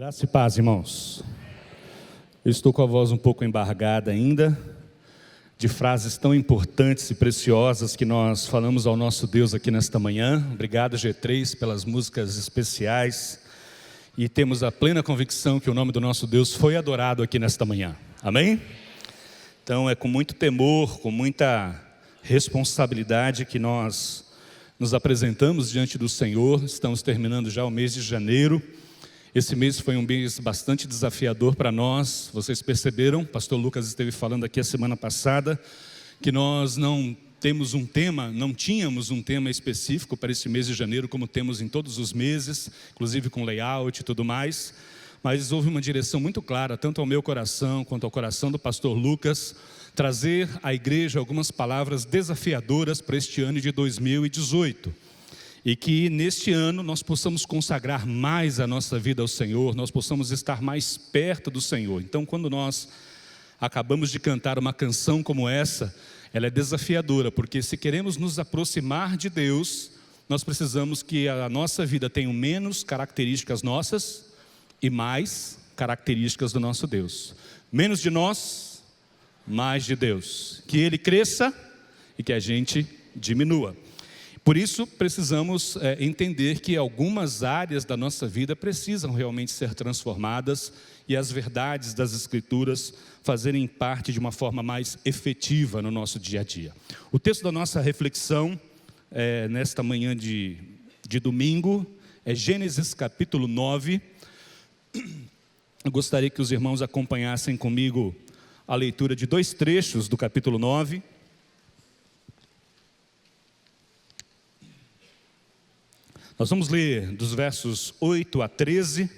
Graça e paz, irmãos. Eu estou com a voz um pouco embargada ainda, de frases tão importantes e preciosas que nós falamos ao nosso Deus aqui nesta manhã. Obrigado, G3, pelas músicas especiais. E temos a plena convicção que o nome do nosso Deus foi adorado aqui nesta manhã. Amém? Então é com muito temor, com muita responsabilidade que nós nos apresentamos diante do Senhor. Estamos terminando já o mês de janeiro. Esse mês foi um mês bastante desafiador para nós. Vocês perceberam, o pastor Lucas esteve falando aqui a semana passada, que nós não tínhamos um tema específico para esse mês de janeiro, como temos em todos os meses, inclusive com layout e tudo mais. Mas houve uma direção muito clara, tanto ao meu coração quanto ao coração do pastor Lucas, trazer à igreja algumas palavras desafiadoras para este ano de 2018. E que neste ano nós possamos consagrar mais a nossa vida ao Senhor, nós possamos estar mais perto do Senhor. Então, quando nós acabamos de cantar uma canção como essa, ela é desafiadora, porque se queremos nos aproximar de Deus, nós precisamos que a nossa vida tenha menos características nossas e mais características do nosso Deus. Menos de nós, mais de Deus. Que Ele cresça e que a gente diminua. Por isso, precisamos entender que algumas áreas da nossa vida precisam realmente ser transformadas e as verdades das Escrituras fazerem parte de uma forma mais efetiva no nosso dia a dia. O texto da nossa reflexão, nesta manhã de domingo, é Gênesis capítulo 9. Eu gostaria que os irmãos acompanhassem comigo a leitura de dois trechos do capítulo 9. Nós vamos ler dos versos 8 a 13,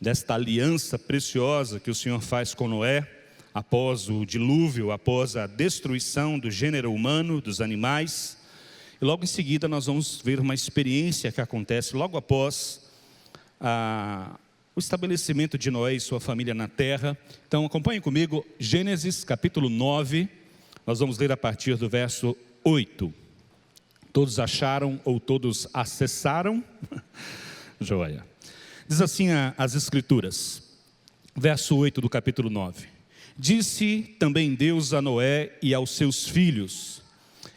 desta aliança preciosa que o Senhor faz com Noé, após o dilúvio, após a destruição do gênero humano, dos animais. E logo em seguida nós vamos ver uma experiência que acontece logo após o estabelecimento de Noé e sua família na terra. Então acompanhem comigo, Gênesis capítulo 9, nós vamos ler a partir do verso 8. Todos acharam ou todos acessaram? Joia. Diz assim as Escrituras, verso 8 do capítulo 9. Disse também Deus a Noé e aos seus filhos: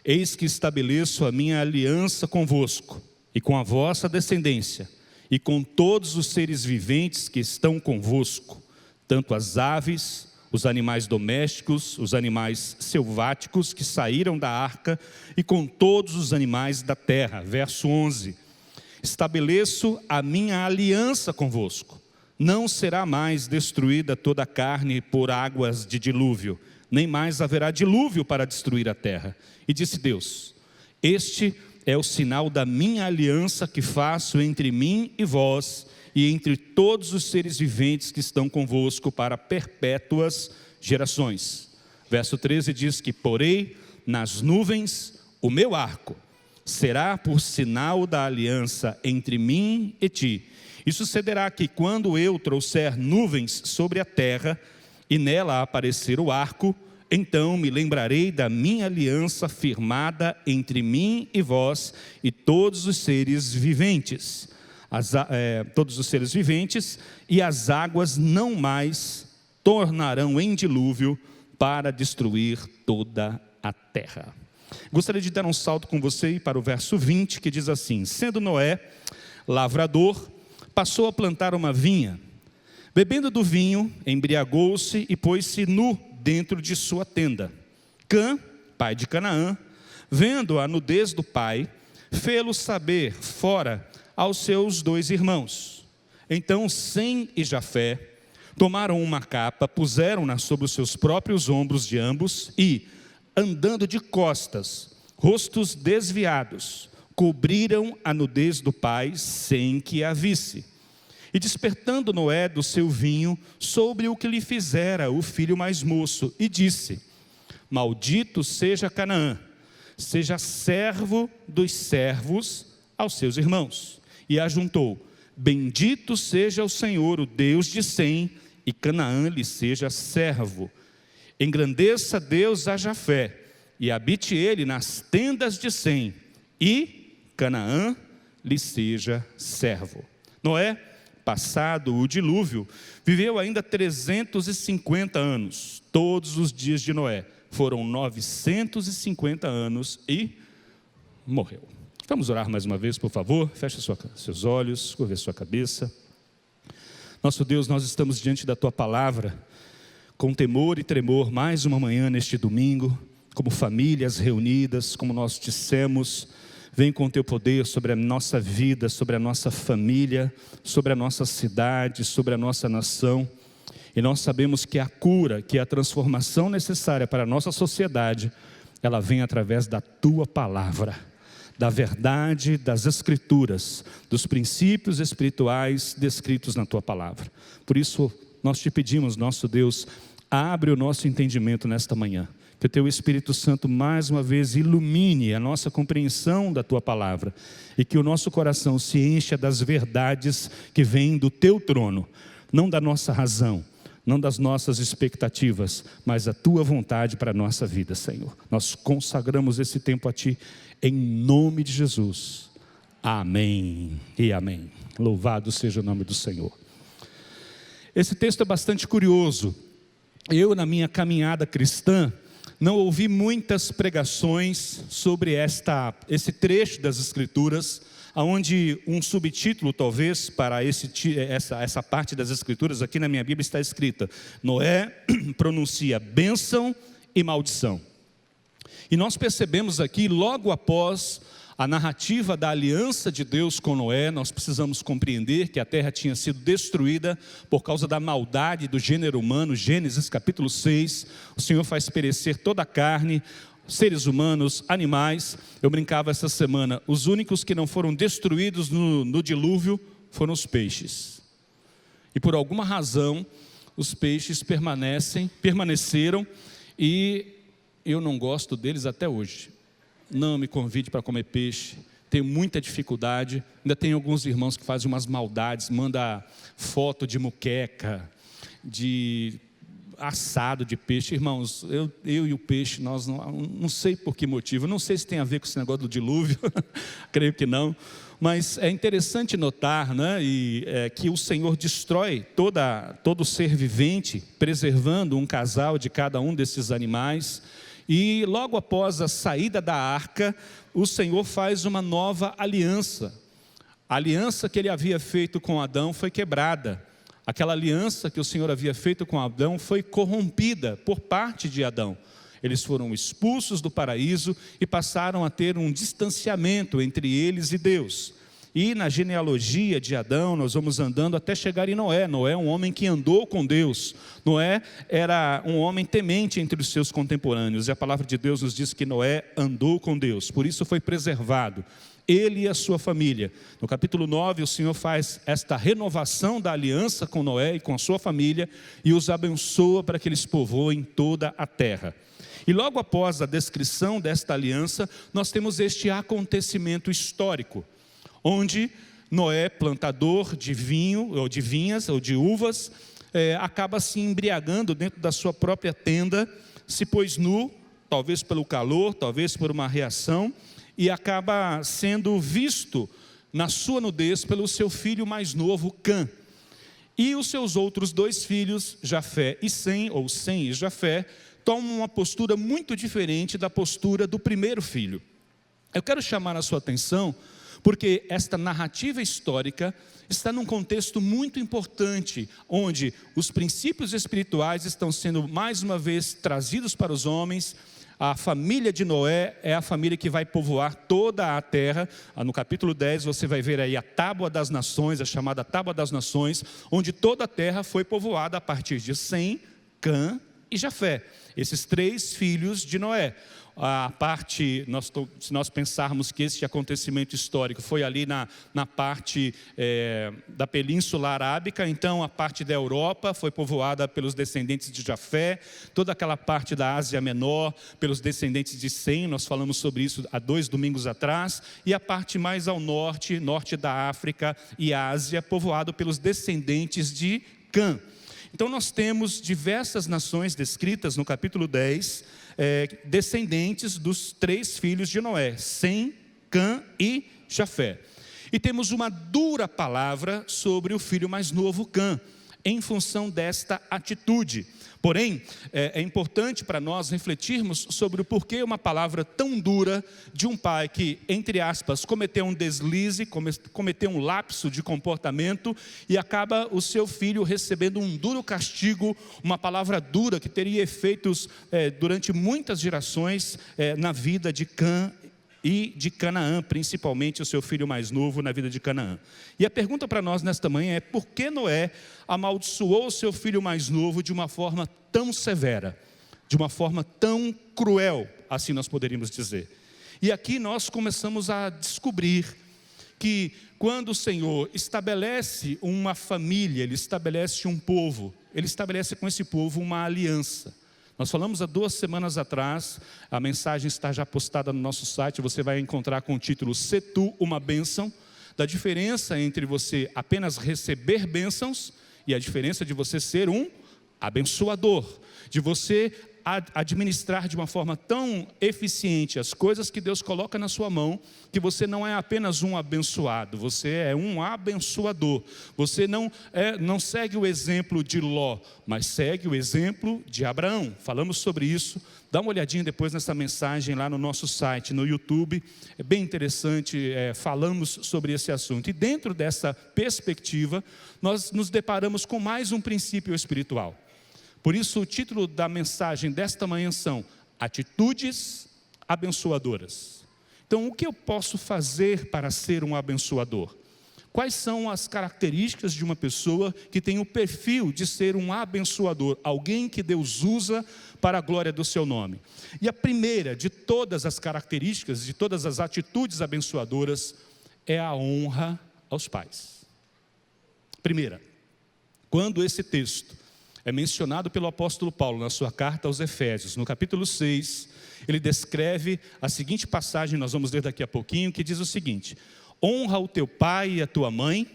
eis que estabeleço a minha aliança convosco e com a vossa descendência e com todos os seres viventes que estão convosco, tanto as aves, os animais domésticos, os animais selváticos que saíram da arca e com todos os animais da terra. Verso 11. Estabeleço a minha aliança convosco. Não será mais destruída toda a carne por águas de dilúvio, nem mais haverá dilúvio para destruir a terra. E disse Deus: este é o sinal da minha aliança que faço entre mim e vós, e entre todos os seres viventes que estão convosco para perpétuas gerações. Verso 13 diz que porei nas nuvens o meu arco, será por sinal da aliança entre mim e ti. E sucederá que quando eu trouxer nuvens sobre a terra, e nela aparecer o arco, então me lembrarei da minha aliança firmada entre mim e vós e todos os seres viventes. Todos os seres viventes, e as águas não mais tornarão em dilúvio para destruir toda a terra. Gostaria de dar um salto com você para o verso 20, que diz assim: sendo Noé lavrador, passou a plantar uma vinha. Bebendo do vinho, embriagou-se e pôs-se nu dentro de sua tenda. Cã, pai de Canaã, vendo a nudez do pai, fê-lo saber fora aos seus dois irmãos. Então Sem e Jafé tomaram uma capa, puseram-na sobre os seus próprios ombros de ambos e, andando de costas, rostos desviados, cobriram a nudez do pai sem que a visse. E despertando Noé do seu vinho, soube o que lhe fizera o filho mais moço, e disse: maldito seja Canaã, seja servo dos servos aos seus irmãos. E ajuntou: bendito seja o Senhor, o Deus de Sem, e Canaã lhe seja servo. Engrandeça Deus a Jafé, e habite ele nas tendas de Sem, e Canaã lhe seja servo. Noé passado o dilúvio, viveu ainda 350 anos. Todos os dias de Noé foram 950 anos e morreu. Vamos orar mais uma vez, por favor? Feche seus olhos, curva sua cabeça. Nosso Deus, nós estamos diante da Tua palavra, com temor e tremor, mais uma manhã neste domingo, como famílias reunidas, como nós dissemos. Vem com o Teu poder sobre a nossa vida, sobre a nossa família, sobre a nossa cidade, sobre a nossa nação. E nós sabemos que a cura, que a transformação necessária para a nossa sociedade, ela vem através da Tua palavra, da verdade das Escrituras, dos princípios espirituais descritos na Tua palavra. Por isso, nós te pedimos, nosso Deus, abre o nosso entendimento nesta manhã. Que o Teu Espírito Santo mais uma vez ilumine a nossa compreensão da Tua palavra e que o nosso coração se encha das verdades que vêm do Teu trono, não da nossa razão, não das nossas expectativas, mas a Tua vontade para a nossa vida, Senhor. Nós consagramos esse tempo a Ti, em nome de Jesus. Amém e amém. Louvado seja o nome do Senhor. Esse texto é bastante curioso. Eu, na minha caminhada cristã, não ouvi muitas pregações sobre esse trecho das Escrituras, onde um subtítulo, talvez, para essa parte das Escrituras, aqui na minha Bíblia está escrita: Noé pronuncia bênção e maldição. E nós percebemos aqui, logo após a narrativa da aliança de Deus com Noé, nós precisamos compreender que a terra tinha sido destruída por causa da maldade do gênero humano. Gênesis capítulo 6, o Senhor faz perecer toda a carne, seres humanos, animais. Eu brincava essa semana, os únicos que não foram destruídos no dilúvio foram os peixes. E por alguma razão, os peixes permaneceram, e eu não gosto deles até hoje. Não me convide para comer peixe, tenho muita dificuldade. Ainda tem alguns irmãos que fazem umas maldades, manda foto de muqueca, de assado de peixe. Irmãos, eu e o peixe, nós não sei por que motivo, não sei se tem a ver com esse negócio do dilúvio, creio que não, mas é interessante notar, né, que o Senhor destrói todo ser vivente, preservando um casal de cada um desses animais. E logo após a saída da arca, o Senhor faz uma nova aliança. A aliança que Ele havia feito com Adão foi quebrada. Aquela aliança que o Senhor havia feito com Adão foi corrompida por parte de Adão. Eles foram expulsos do paraíso e passaram a ter um distanciamento entre eles e Deus. E na genealogia de Adão, nós vamos andando até chegar em Noé. Noé é um homem que andou com Deus. Noé era um homem temente entre os seus contemporâneos. E a palavra de Deus nos diz que Noé andou com Deus. Por isso foi preservado, ele e a sua família. No capítulo 9, o Senhor faz esta renovação da aliança com Noé e com a sua família, e os abençoa para que eles povoem toda a terra. E logo após a descrição desta aliança, nós temos este acontecimento histórico, onde Noé, plantador de vinho, ou de vinhas, ou de uvas, acaba se embriagando dentro da sua própria tenda, se pôs nu, talvez pelo calor, talvez por uma reação, e acaba sendo visto na sua nudez pelo seu filho mais novo, Cã. E os seus outros dois filhos, Jafé e Sem, ou Sem e Jafé, tomam uma postura muito diferente da postura do primeiro filho. Eu quero chamar a sua atenção, porque esta narrativa histórica está num contexto muito importante, onde os princípios espirituais estão sendo mais uma vez trazidos para os homens. A família de Noé é a família que vai povoar toda a terra. No capítulo 10 você vai ver aí a Tábua das Nações, a chamada Tábua das Nações, onde toda a terra foi povoada a partir de Sem, Cã e Jafé, esses três filhos de Noé. A parte, se nós pensarmos que esse acontecimento histórico foi ali na parte da Península Arábica, então a parte da Europa foi povoada pelos descendentes de Jafé, toda aquela parte da Ásia Menor pelos descendentes de Sem, nós falamos sobre isso há 2 domingos atrás, e a parte mais ao norte da África e Ásia, povoado pelos descendentes de Cã. Então nós temos diversas nações descritas no capítulo 10, descendentes dos 3 filhos de Noé, Sem, Cã e Jafé. E temos uma dura palavra sobre o filho mais novo, Cã, em função desta atitude. Porém, é importante para nós refletirmos sobre o porquê uma palavra tão dura de um pai que, entre aspas, cometeu um deslize, cometeu um lapso de comportamento e acaba o seu filho recebendo um duro castigo, uma palavra dura que teria efeitos durante muitas gerações na vida de Cã e de Canaã, principalmente o seu filho mais novo na vida de Canaã. E a pergunta para nós nesta manhã é: por que Noé amaldiçoou o seu filho mais novo de uma forma tão severa, de uma forma tão cruel, assim nós poderíamos dizer? E aqui nós começamos a descobrir que quando o Senhor estabelece uma família, Ele estabelece um povo, Ele estabelece com esse povo uma aliança. Nós falamos há 2 semanas atrás, a mensagem está já postada no nosso site, você vai encontrar com o título "Se tu uma bênção", da diferença entre você apenas receber bênçãos e a diferença de você ser um abençoador, de você administrar de uma forma tão eficiente as coisas que Deus coloca na sua mão, que você não é apenas um abençoado, você é um abençoador. Você não segue o exemplo de Ló, mas segue o exemplo de Abraão. Falamos sobre isso, dá uma olhadinha depois nessa mensagem lá no nosso site, no YouTube, é bem interessante, falamos sobre esse assunto. E dentro dessa perspectiva, nós nos deparamos com mais um princípio espiritual. Por isso o título da mensagem desta manhã são Atitudes Abençoadoras. Então, o que eu posso fazer para ser um abençoador? Quais são as características de uma pessoa que tem o perfil de ser um abençoador? Alguém que Deus usa para a glória do seu nome. E a primeira de todas as características, de todas as atitudes abençoadoras, é a honra aos pais. Primeira, quando esse texto é mencionado pelo apóstolo Paulo na sua carta aos Efésios, no capítulo 6, ele descreve a seguinte passagem, nós vamos ler daqui a pouquinho, que diz o seguinte: honra o teu pai e a tua mãe,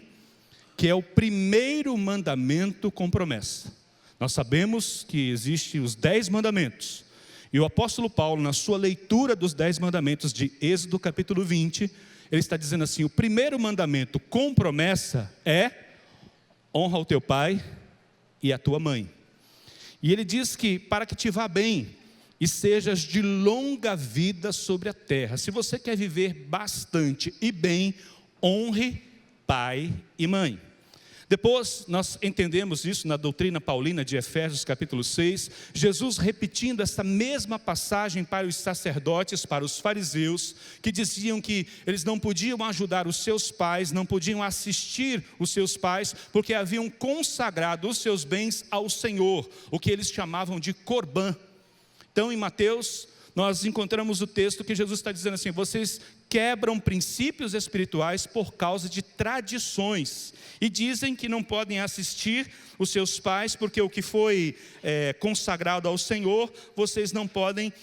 que é o primeiro mandamento com promessa. Nós sabemos que existem os 10 mandamentos, e o apóstolo Paulo, na sua leitura dos 10 mandamentos de Êxodo capítulo 20, ele está dizendo assim: o primeiro mandamento com promessa é honra o teu pai e a tua mãe. E ele diz que para que te vá bem e sejas de longa vida sobre a terra. Se você quer viver bastante e bem, honre pai e mãe. Depois nós entendemos isso na doutrina paulina de Efésios capítulo 6, Jesus repetindo essa mesma passagem para os sacerdotes, para os fariseus, que diziam que eles não podiam ajudar os seus pais, não podiam assistir os seus pais, porque haviam consagrado os seus bens ao Senhor, o que eles chamavam de corbã. Então em Mateus nós encontramos o texto que Jesus está dizendo assim: vocês quebram princípios espirituais por causa de tradições, e dizem que não podem assistir os seus pais, porque o que foi consagrado ao Senhor, vocês não podem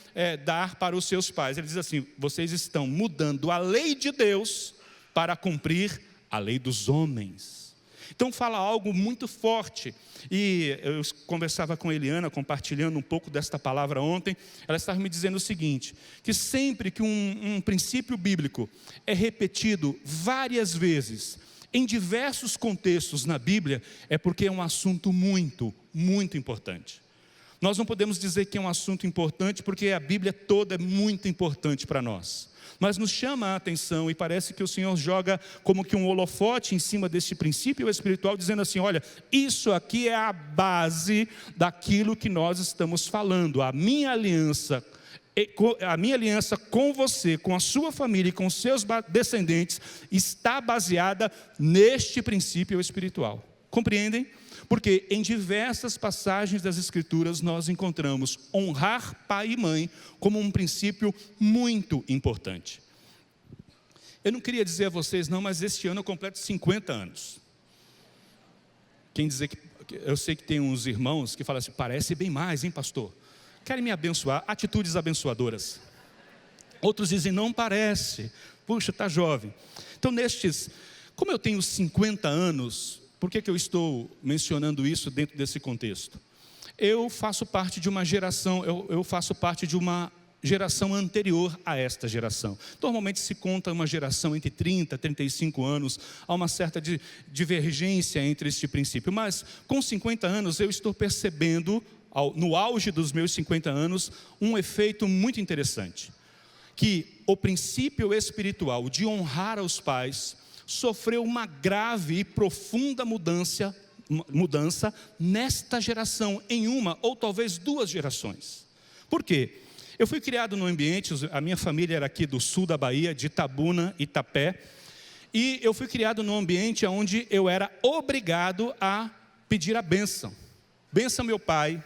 dar para os seus pais. Ele diz assim: vocês estão mudando a lei de Deus para cumprir a lei dos homens. Então fala algo muito forte, e eu conversava com a Eliana, compartilhando um pouco desta palavra ontem. Ela estava me dizendo o seguinte, que sempre que um princípio bíblico é repetido várias vezes, em diversos contextos na Bíblia, é porque é um assunto muito, muito importante. Nós não podemos dizer que é um assunto importante, porque a Bíblia toda é muito importante para nós. Mas nos chama a atenção, e parece que o Senhor joga como que um holofote em cima desse princípio espiritual, dizendo assim: olha, isso aqui é a base daquilo que nós estamos falando. A minha aliança com você, com a sua família e com os seus descendentes está baseada neste princípio espiritual. Compreendem? Porque em diversas passagens das Escrituras nós encontramos honrar pai e mãe como um princípio muito importante. Eu não queria dizer a vocês não, mas este ano eu completo 50 anos. Quem dizer que eu sei que tem uns irmãos que falam assim: parece bem mais, hein, pastor? Querem me abençoar, atitudes abençoadoras. Outros dizem: não parece, puxa, está jovem. Então como eu tenho 50 anos, por que eu estou mencionando isso dentro desse contexto? Eu faço parte de uma geração, eu faço parte de uma geração anterior a esta geração. Normalmente se conta uma geração entre 30 e 35 anos, há uma certa divergência entre este princípio, mas com 50 anos eu estou percebendo, no auge dos meus 50 anos, um efeito muito interessante, que o princípio espiritual de honrar aos pais sofreu uma grave e profunda mudança nesta geração, em uma ou talvez duas gerações. Por quê? Eu fui criado num ambiente, a minha família era aqui do sul da Bahia, de Itabuna, Itapé, e eu fui criado num ambiente onde eu era obrigado a pedir a bênção. Bênção meu pai,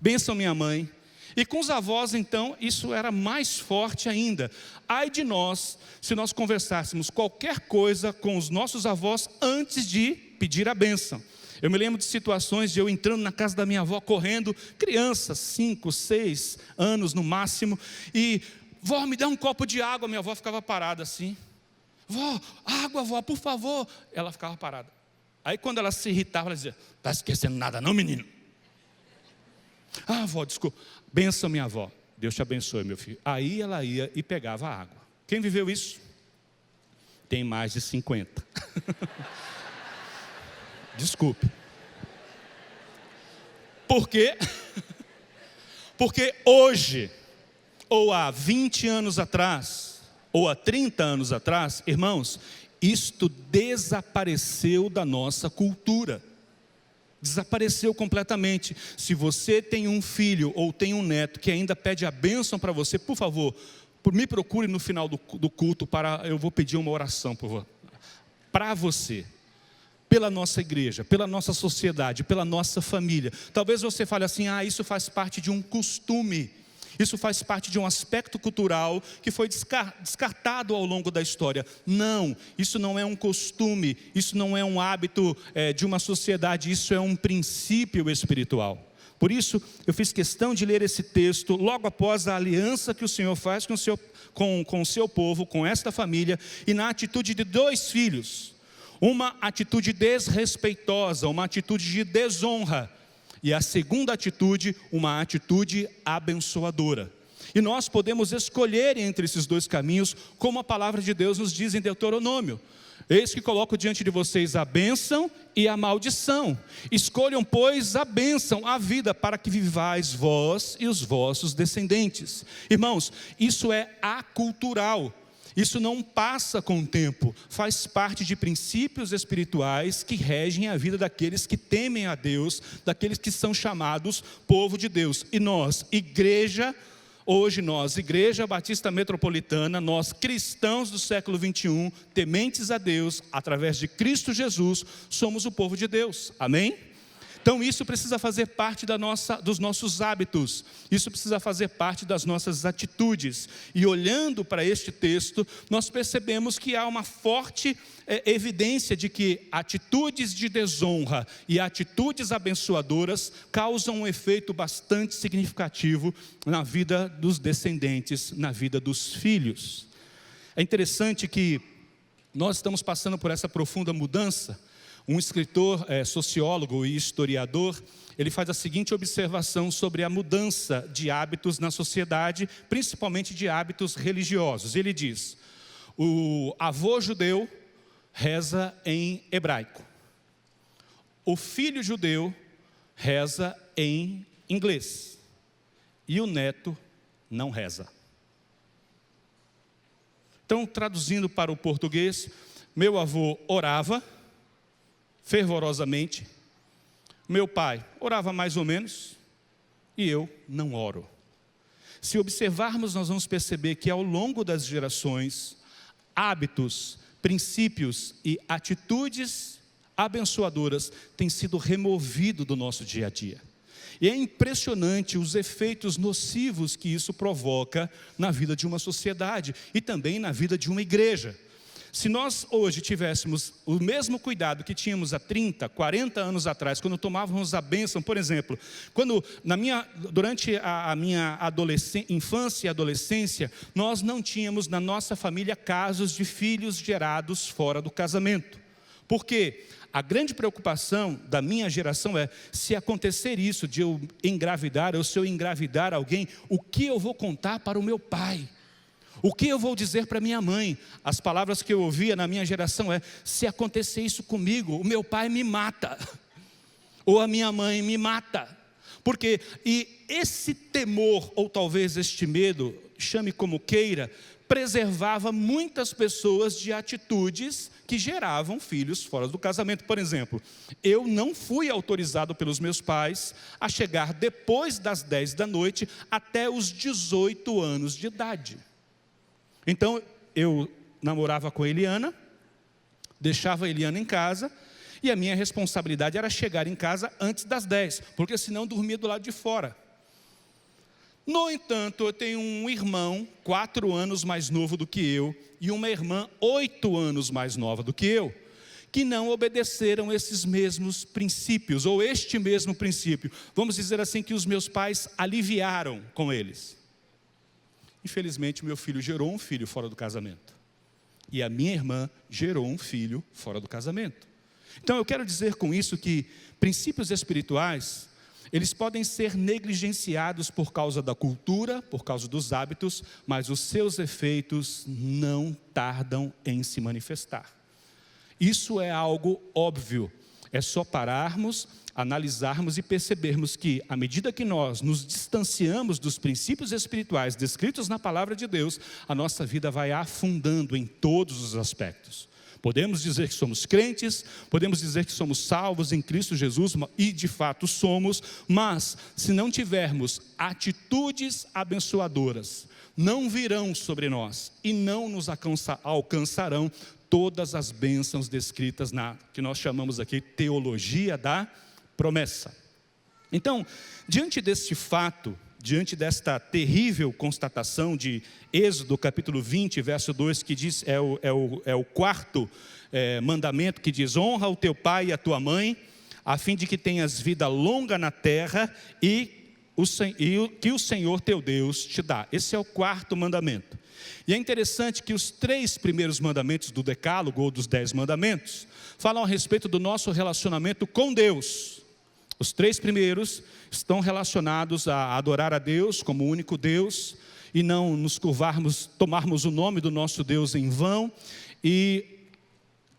bênção minha mãe. E com os avós, então, isso era mais forte ainda. Ai de nós, se nós conversássemos qualquer coisa com os nossos avós antes de pedir a bênção. Eu me lembro de situações de eu entrando na casa da minha avó, correndo, criança, 5, 6 anos no máximo, e, vó, me dá um copo de água. Minha avó ficava parada assim. Vó, água, vó, por favor. Ela ficava parada. Aí quando ela se irritava, ela dizia, está esquecendo nada não, menino? Ah, vó, desculpa. Benção minha avó. Deus te abençoe, meu filho. Aí ela ia e pegava a água. Quem viveu isso? Tem mais de 50. Desculpe. Por quê? Porque hoje, ou há 20 anos atrás, ou há 30 anos atrás, irmãos, isto desapareceu da nossa cultura. Desapareceu completamente. Se você tem um filho ou tem um neto que ainda pede a bênção para você, por favor, me procure no final do culto, eu vou pedir uma oração para você, pela nossa igreja, pela nossa sociedade, pela nossa família. Talvez você fale assim, isso faz parte de um costume, isso faz parte de um aspecto cultural que foi descartado ao longo da história. Não, isso não é um costume, isso não é um hábito de uma sociedade, isso é um princípio espiritual. Por isso, eu fiz questão de ler esse texto logo após a aliança que o Senhor faz com o seu povo, com esta família, e na atitude de 2 filhos. Uma atitude desrespeitosa, uma atitude de desonra. E a segunda atitude, uma atitude abençoadora. E nós podemos escolher entre esses 2 caminhos, como a palavra de Deus nos diz em Deuteronômio. Eis que coloco diante de vocês a bênção e a maldição. Escolham, pois, a bênção, a vida, para que vivais vós e os vossos descendentes. Irmãos, isso é acultural. Isso não passa com o tempo, faz parte de princípios espirituais que regem a vida daqueles que temem a Deus, daqueles que são chamados povo de Deus. E nós, igreja, hoje nós, Igreja Batista Metropolitana, nós cristãos do século 21, tementes a Deus, através de Cristo Jesus, somos o povo de Deus, amém? Então isso precisa fazer parte dos nossos hábitos, isso precisa fazer parte das nossas atitudes. E olhando para este texto, nós percebemos que há uma forte evidência de que atitudes de desonra e atitudes abençoadoras causam um efeito bastante significativo na vida dos descendentes, na vida dos filhos. É interessante que nós estamos passando por essa profunda mudança. Um escritor, sociólogo e historiador, ele faz a seguinte observação sobre a mudança de hábitos na sociedade, principalmente de hábitos religiosos. Ele diz, o avô judeu reza em hebraico, o filho judeu reza em inglês, e o neto não reza. Então, traduzindo para o português, meu avô orava fervorosamente, meu pai orava mais ou menos, e eu não oro. Se observarmos, nós vamos perceber que ao longo das gerações, hábitos, princípios e atitudes abençoadoras têm sido removidos do nosso dia a dia. E é impressionante os efeitos nocivos que isso provoca na vida de uma sociedade e também na vida de uma igreja. Se nós hoje tivéssemos o mesmo cuidado que tínhamos há 30, 40 anos atrás, quando tomávamos a bênção, por exemplo, durante a minha infância e adolescência, nós não tínhamos na nossa família casos de filhos gerados fora do casamento. Porque a grande preocupação da minha geração é, se acontecer isso de eu engravidar, ou se eu engravidar alguém, o que eu vou contar para o meu pai? O que eu vou dizer para minha mãe? As palavras que eu ouvia na minha geração é, se acontecer isso comigo, o meu pai me mata, ou a minha mãe me mata. Porque, e esse temor, ou talvez este medo, chame como queira, preservava muitas pessoas de atitudes que geravam filhos fora do casamento. Por exemplo, eu não fui autorizado pelos meus pais a chegar depois das 10 da noite até os 18 anos de idade. Então, eu namorava com a Eliana, deixava a Eliana em casa, e a minha responsabilidade era chegar em casa antes das 10, porque senão dormia do lado de fora. No entanto, eu tenho um irmão 4 anos mais novo do que eu, e uma irmã 8 anos mais nova do que eu, que não obedeceram esses mesmos princípios, ou este mesmo princípio. Vamos dizer assim, que os meus pais aliviaram com eles. Infelizmente, meu filho gerou um filho fora do casamento. E a minha irmã gerou um filho fora do casamento. Então, eu quero dizer com isso que princípios espirituais, eles podem ser negligenciados por causa da cultura, por causa dos hábitos, mas os seus efeitos não tardam em se manifestar. Isso é algo óbvio. É só pararmos, analisarmos e percebermos que, à medida que nós nos distanciamos dos princípios espirituais descritos na palavra de Deus, a nossa vida vai afundando em todos os aspectos. Podemos dizer que somos crentes, podemos dizer que somos salvos em Cristo Jesus, e de fato somos, mas se não tivermos atitudes abençoadoras, não virão sobre nós e não nos alcançarão todas as bênçãos descritas na, que nós chamamos aqui, teologia da promessa. Então, diante deste fato, diante desta terrível constatação de Êxodo capítulo 20, verso 2, que diz, é o quarto mandamento, que diz, honra o teu pai e a tua mãe, a fim de que tenhas vida longa na terra e que o Senhor teu Deus te dá. Esse é o quarto mandamento. E é interessante que os 3 primeiros mandamentos do decálogo, ou dos 10 mandamentos, falam a respeito do nosso relacionamento com Deus. Os 3 primeiros estão relacionados a adorar a Deus como o único Deus, e não nos curvarmos, tomarmos o nome do nosso Deus em vão, e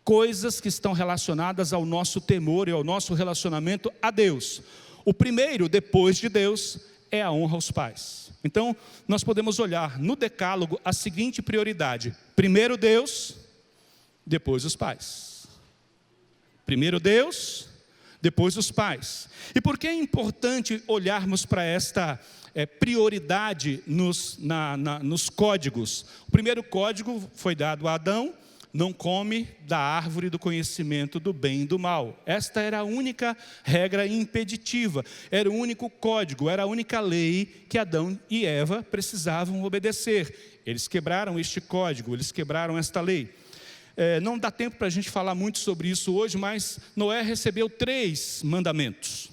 coisas que estão relacionadas ao nosso temor e ao nosso relacionamento a Deus. O primeiro, depois de Deus, é a honra aos pais. Então, nós podemos olhar no decálogo a seguinte prioridade: primeiro Deus, depois os pais. Primeiro Deus, depois os pais. E por que é importante olharmos para esta prioridade nos códigos? O primeiro código foi dado a Adão: não come da árvore do conhecimento do bem e do mal. Esta era a única regra impeditiva, era o único código, era a única lei que Adão e Eva precisavam obedecer. Eles quebraram este código, eles quebraram esta lei. Não dá tempo para a gente falar muito sobre isso hoje, mas Noé recebeu 3 mandamentos.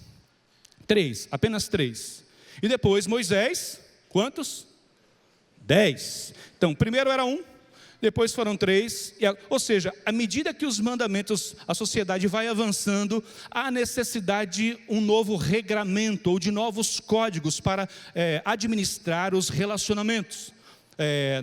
3, apenas 3. E depois Moisés, quantos? 10. Então, primeiro era 1. Depois foram 3, ou seja, à medida que os mandamentos, a sociedade vai avançando, há necessidade de um novo regramento, ou de novos códigos para administrar os relacionamentos.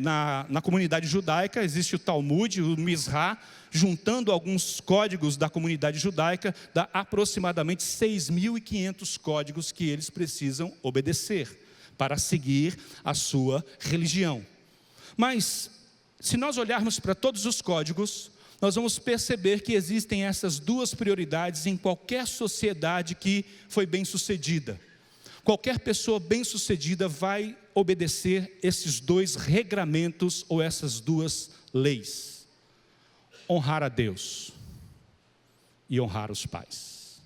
Na comunidade judaica existe o Talmud, o Misrá, juntando alguns códigos da comunidade judaica, dá aproximadamente 6.500 códigos que eles precisam obedecer para seguir a sua religião. Mas se nós olharmos para todos os códigos, nós vamos perceber que existem essas 2 prioridades em qualquer sociedade que foi bem-sucedida. Qualquer pessoa bem-sucedida vai obedecer esses 2 regramentos ou essas 2 leis: honrar a Deus e honrar os pais.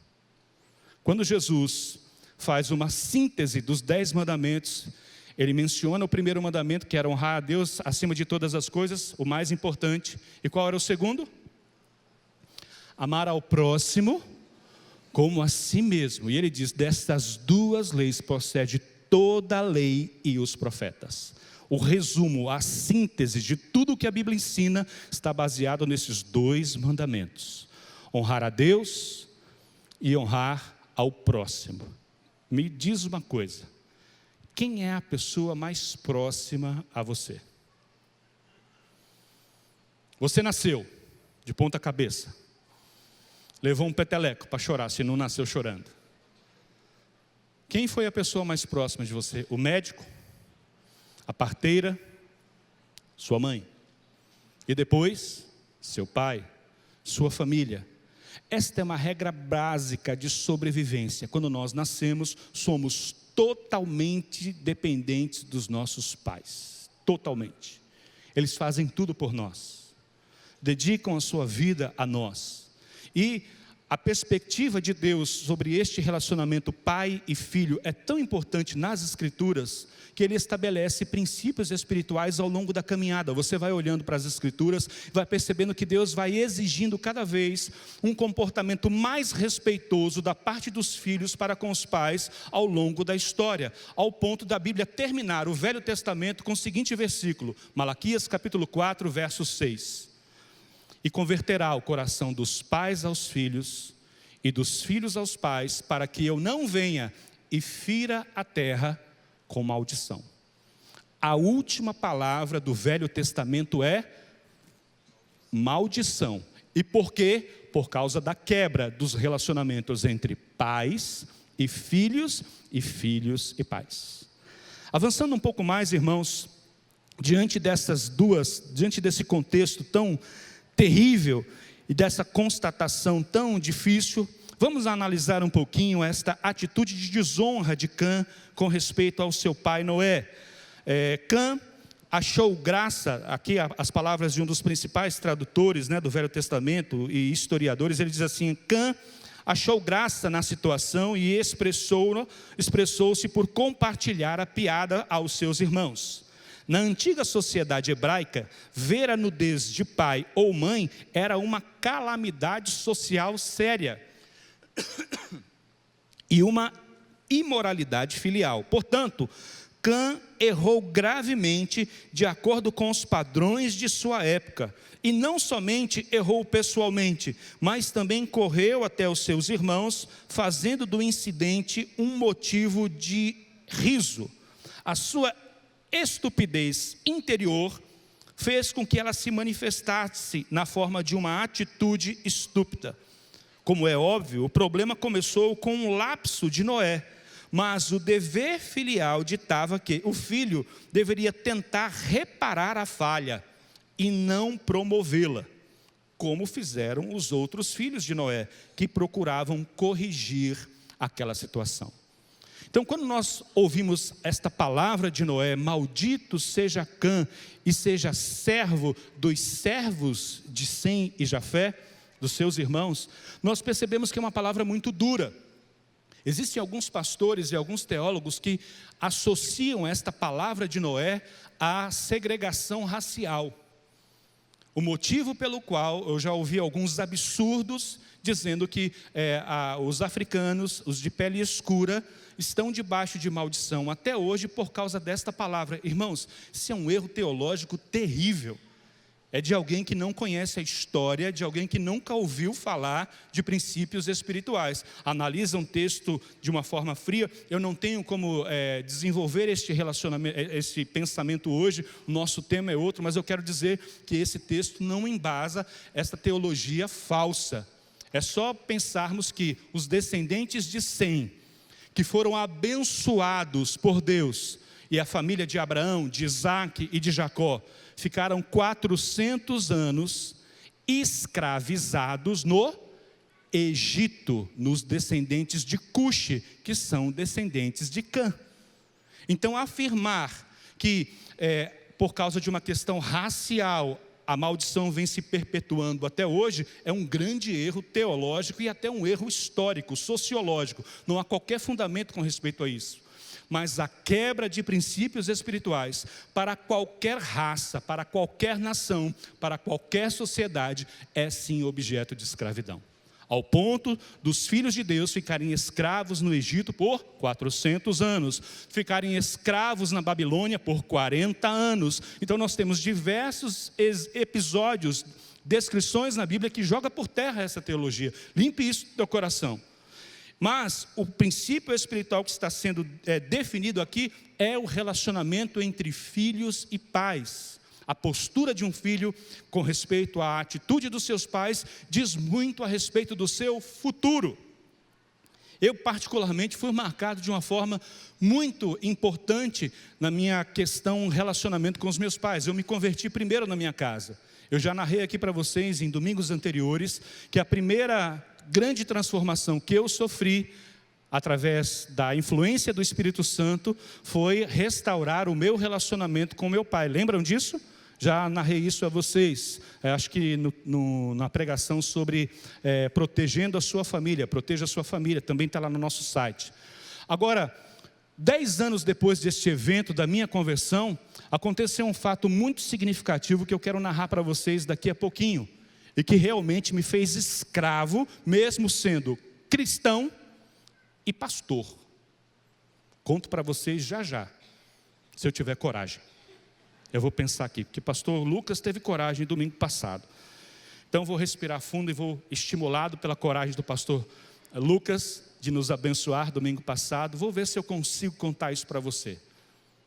Quando Jesus faz uma síntese dos 10 mandamentos, ele menciona o primeiro mandamento, que era honrar a Deus acima de todas as coisas, o mais importante. E qual era o segundo? Amar ao próximo como a si mesmo. E ele diz, destas 2 leis procede toda a lei e os profetas. O resumo, a síntese de tudo o que a Bíblia ensina está baseado nesses 2 mandamentos. honrar a Deus e honrar ao próximo. Me diz uma coisa, quem é a pessoa mais próxima a você? Você nasceu de ponta cabeça, levou um peteleco para chorar, se não nasceu chorando. Quem foi a pessoa mais próxima de você? O médico? A parteira? Sua mãe? E depois, seu pai? Sua família? Esta é uma regra básica de sobrevivência. Quando nós nascemos, somos totalmente dependentes dos nossos pais. Totalmente. Eles fazem tudo por nós. Dedicam a sua vida a nós. E a perspectiva de Deus sobre este relacionamento pai e filho é tão importante nas Escrituras, que Ele estabelece princípios espirituais ao longo da caminhada. Você vai olhando para as Escrituras, vai percebendo que Deus vai exigindo cada vez um comportamento mais respeitoso da parte dos filhos para com os pais ao longo da história, ao ponto da Bíblia terminar o Velho Testamento com o seguinte versículo, Malaquias capítulo 4, verso 6. E converterá o coração dos pais aos filhos e dos filhos aos pais, para que eu não venha e fira a terra com maldição. A última palavra do Velho Testamento é maldição. E por quê? Por causa da quebra dos relacionamentos entre pais e filhos e pais. Avançando um pouco mais, irmãos, diante desse contexto tão terrível e dessa constatação tão difícil, vamos analisar um pouquinho esta atitude de desonra de Cã com respeito ao seu pai Noé. Cã achou graça, aqui as palavras de um dos principais tradutores, do Velho Testamento e historiadores, ele diz assim: Cã achou graça na situação e expressou-se por compartilhar a piada aos seus irmãos. Na antiga sociedade hebraica, ver a nudez de pai ou mãe era uma calamidade social séria e uma imoralidade filial. Portanto, Cã errou gravemente de acordo com os padrões de sua época. E não somente errou pessoalmente, mas também correu até os seus irmãos, fazendo do incidente um motivo de riso. A sua estupidez interior fez com que ela se manifestasse na forma de uma atitude estúpida. Como é óbvio, o problema começou com um lapso de Noé, mas o dever filial ditava que o filho deveria tentar reparar a falha e não promovê-la, como fizeram os outros filhos de Noé, que procuravam corrigir aquela situação. Então, quando nós ouvimos esta palavra de Noé, maldito seja Cã e seja servo dos servos de Sem e Jafé, dos seus irmãos, nós percebemos que é uma palavra muito dura. Existem alguns pastores e alguns teólogos que associam esta palavra de Noé à segregação racial. O motivo pelo qual eu já ouvi alguns absurdos dizendo que os africanos, os de pele escura, estão debaixo de maldição até hoje por causa desta palavra. Irmãos, isso é um erro teológico terrível. É de alguém que não conhece a história, de alguém que nunca ouviu falar de princípios espirituais. Analisa um texto de uma forma fria. Eu não tenho como desenvolver esse pensamento hoje. O nosso tema é outro, mas eu quero dizer que esse texto não embasa essa teologia falsa. É só pensarmos que os descendentes de Sem, que foram abençoados por Deus, e a família de Abraão, de Isaac e de Jacó, ficaram 400 anos escravizados no Egito, nos descendentes de Cuxi, que são descendentes de Cã. Então, afirmar que por causa de uma questão racial, a maldição vem se perpetuando até hoje, é um grande erro teológico e até um erro histórico, sociológico. Não há qualquer fundamento com respeito a isso. Mas a quebra de princípios espirituais para qualquer raça, para qualquer nação, para qualquer sociedade, é sim objeto de escravidão. Ao ponto dos filhos de Deus ficarem escravos no Egito por 400 anos, ficarem escravos na Babilônia por 40 anos. Então nós temos diversos episódios descrições na Bíblia que joga por terra essa teologia. Limpe isso do teu coração. Mas o princípio espiritual que está sendo definido aqui é o relacionamento entre filhos e pais. A postura de um filho com respeito à atitude dos seus pais diz muito a respeito do seu futuro. Eu particularmente fui marcado de uma forma muito importante na minha questão relacionamento com os meus pais. Eu me converti primeiro na minha casa. Eu já narrei aqui para vocês em domingos anteriores que a primeira grande transformação que eu sofri através da influência do Espírito Santo foi restaurar o meu relacionamento com meu pai. Lembram disso? Já narrei isso a vocês, acho que na pregação sobre protegendo a sua família, proteja a sua família, também está lá no nosso site. Agora, 10 anos depois deste evento da minha conversão, aconteceu um fato muito significativo que eu quero narrar para vocês daqui a pouquinho, e que realmente me fez escravo, mesmo sendo cristão e pastor. Conto para vocês já, se eu tiver coragem. Eu vou pensar aqui, porque pastor Lucas teve coragem domingo passado. Então vou respirar fundo e vou, estimulado pela coragem do pastor Lucas, de nos abençoar domingo passado, vou ver se eu consigo contar isso para você.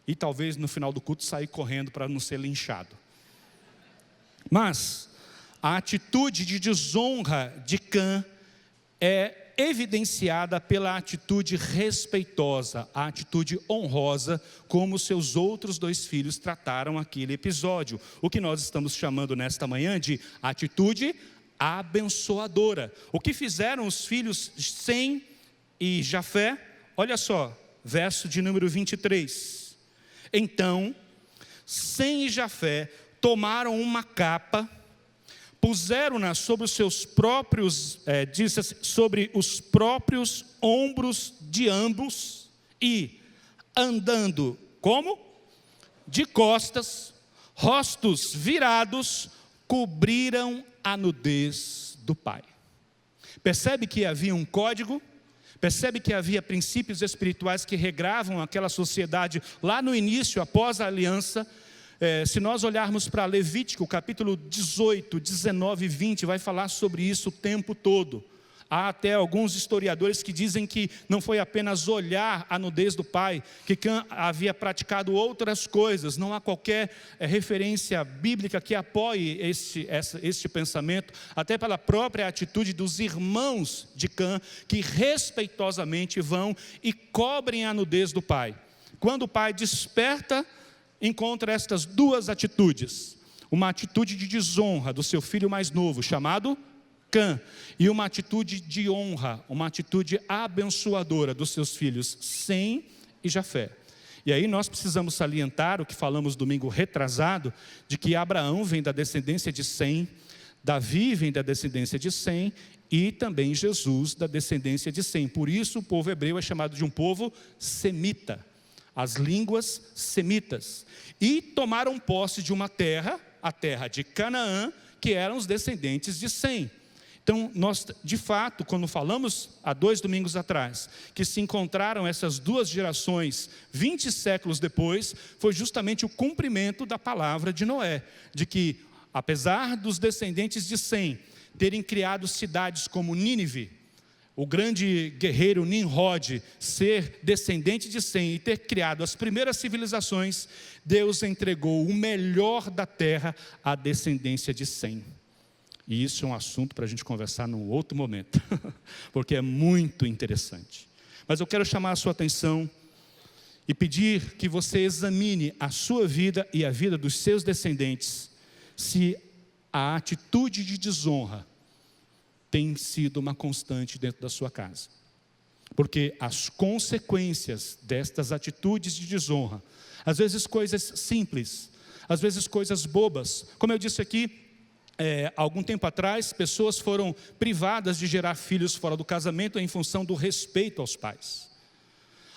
E talvez no final do culto sair correndo para não ser linchado. Mas a atitude de desonra de Cã é evidenciada pela atitude respeitosa, a atitude honrosa, como seus outros 2 filhos trataram aquele episódio. O que nós estamos chamando nesta manhã de atitude abençoadora. O que fizeram os filhos Sem e Jafé? Olha só, verso de número 23. Então, Sem e Jafé tomaram uma capa, puseram-na sobre os seus próprios, sobre os próprios ombros de ambos e, andando, como? De costas, rostos virados, cobriram a nudez do pai. Percebe que havia um código? Percebe que havia princípios espirituais que regravam aquela sociedade lá no início, após a aliança? Se nós olharmos para Levítico, capítulo 18, 19 e 20, vai falar sobre isso o tempo todo. Há até alguns historiadores que dizem que não foi apenas olhar a nudez do pai, que Cã havia praticado outras coisas. Não há qualquer referência bíblica que apoie este pensamento, até pela própria atitude dos irmãos de Cã, que respeitosamente vão e cobrem a nudez do pai. Quando o pai desperta, encontra estas 2 atitudes: uma atitude de desonra do seu filho mais novo, chamado Cã, e uma atitude de honra, uma atitude abençoadora dos seus filhos Sem e Jafé. E aí nós precisamos salientar o que falamos domingo retrasado, de que Abraão vem da descendência de Sem, Davi vem da descendência de Sem, e também Jesus da descendência de Sem. Por isso o povo hebreu é chamado de um povo semita, as línguas semitas, e tomaram posse de uma terra, a terra de Canaã, que eram os descendentes de Sem. Então, nós, de fato, quando falamos há 2 domingos atrás, que se encontraram essas 2 gerações 20 séculos depois, foi justamente o cumprimento da palavra de Noé, de que, apesar dos descendentes de Sem terem criado cidades como Nínive, o grande guerreiro Nimrod ser descendente de Sem e ter criado as primeiras civilizações, Deus entregou o melhor da terra à descendência de Sem. E isso é um assunto para a gente conversar num outro momento, porque é muito interessante. Mas eu quero chamar a sua atenção e pedir que você examine a sua vida e a vida dos seus descendentes, se a atitude de desonra tem sido uma constante dentro da sua casa. Porque as consequências destas atitudes de desonra, às vezes coisas simples, às vezes coisas bobas, como eu disse aqui, algum tempo atrás, pessoas foram privadas de gerar filhos fora do casamento em função do respeito aos pais.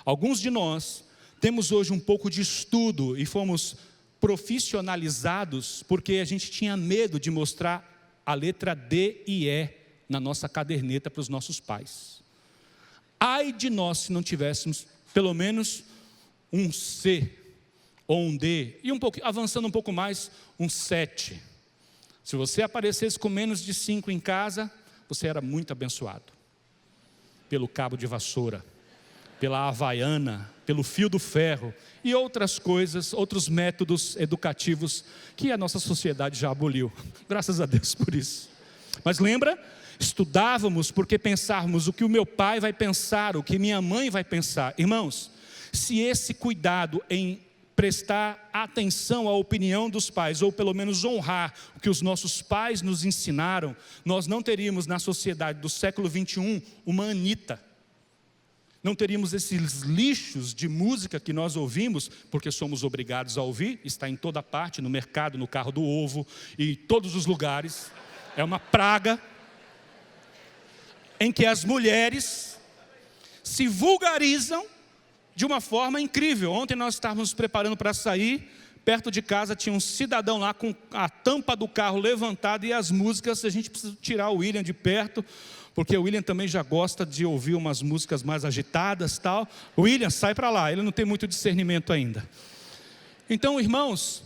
Alguns de nós temos hoje um pouco de estudo e fomos profissionalizados porque a gente tinha medo de mostrar a letra D e E na nossa caderneta para os nossos pais. Ai de nós se não tivéssemos pelo menos um C ou um D, e avançando um pouco mais, um 7. Se você aparecesse com menos de 5 em casa, você era muito abençoado. Pelo cabo de vassoura, pela havaiana, pelo fio do ferro e outras coisas, outros métodos educativos que a nossa sociedade já aboliu. Graças a Deus por isso. Mas lembra? Estudávamos porque pensávamos o que o meu pai vai pensar, o que minha mãe vai pensar. Irmãos, se esse cuidado em prestar atenção à opinião dos pais, ou pelo menos honrar o que os nossos pais nos ensinaram, nós não teríamos na sociedade do século 21 uma Anitta. Não teríamos esses lixos de música que nós ouvimos, porque somos obrigados a ouvir, está em toda parte, no mercado, no carro do ovo, e em todos os lugares. É uma praga, em que as mulheres se vulgarizam de uma forma incrível. Ontem nós estávamos nos preparando para sair, perto de casa tinha um cidadão lá com a tampa do carro levantada e as músicas, a gente precisa tirar o William de perto, porque o William também já gosta de ouvir umas músicas mais agitadas e tal. William, sai para lá, ele não tem muito discernimento ainda. Então, irmãos,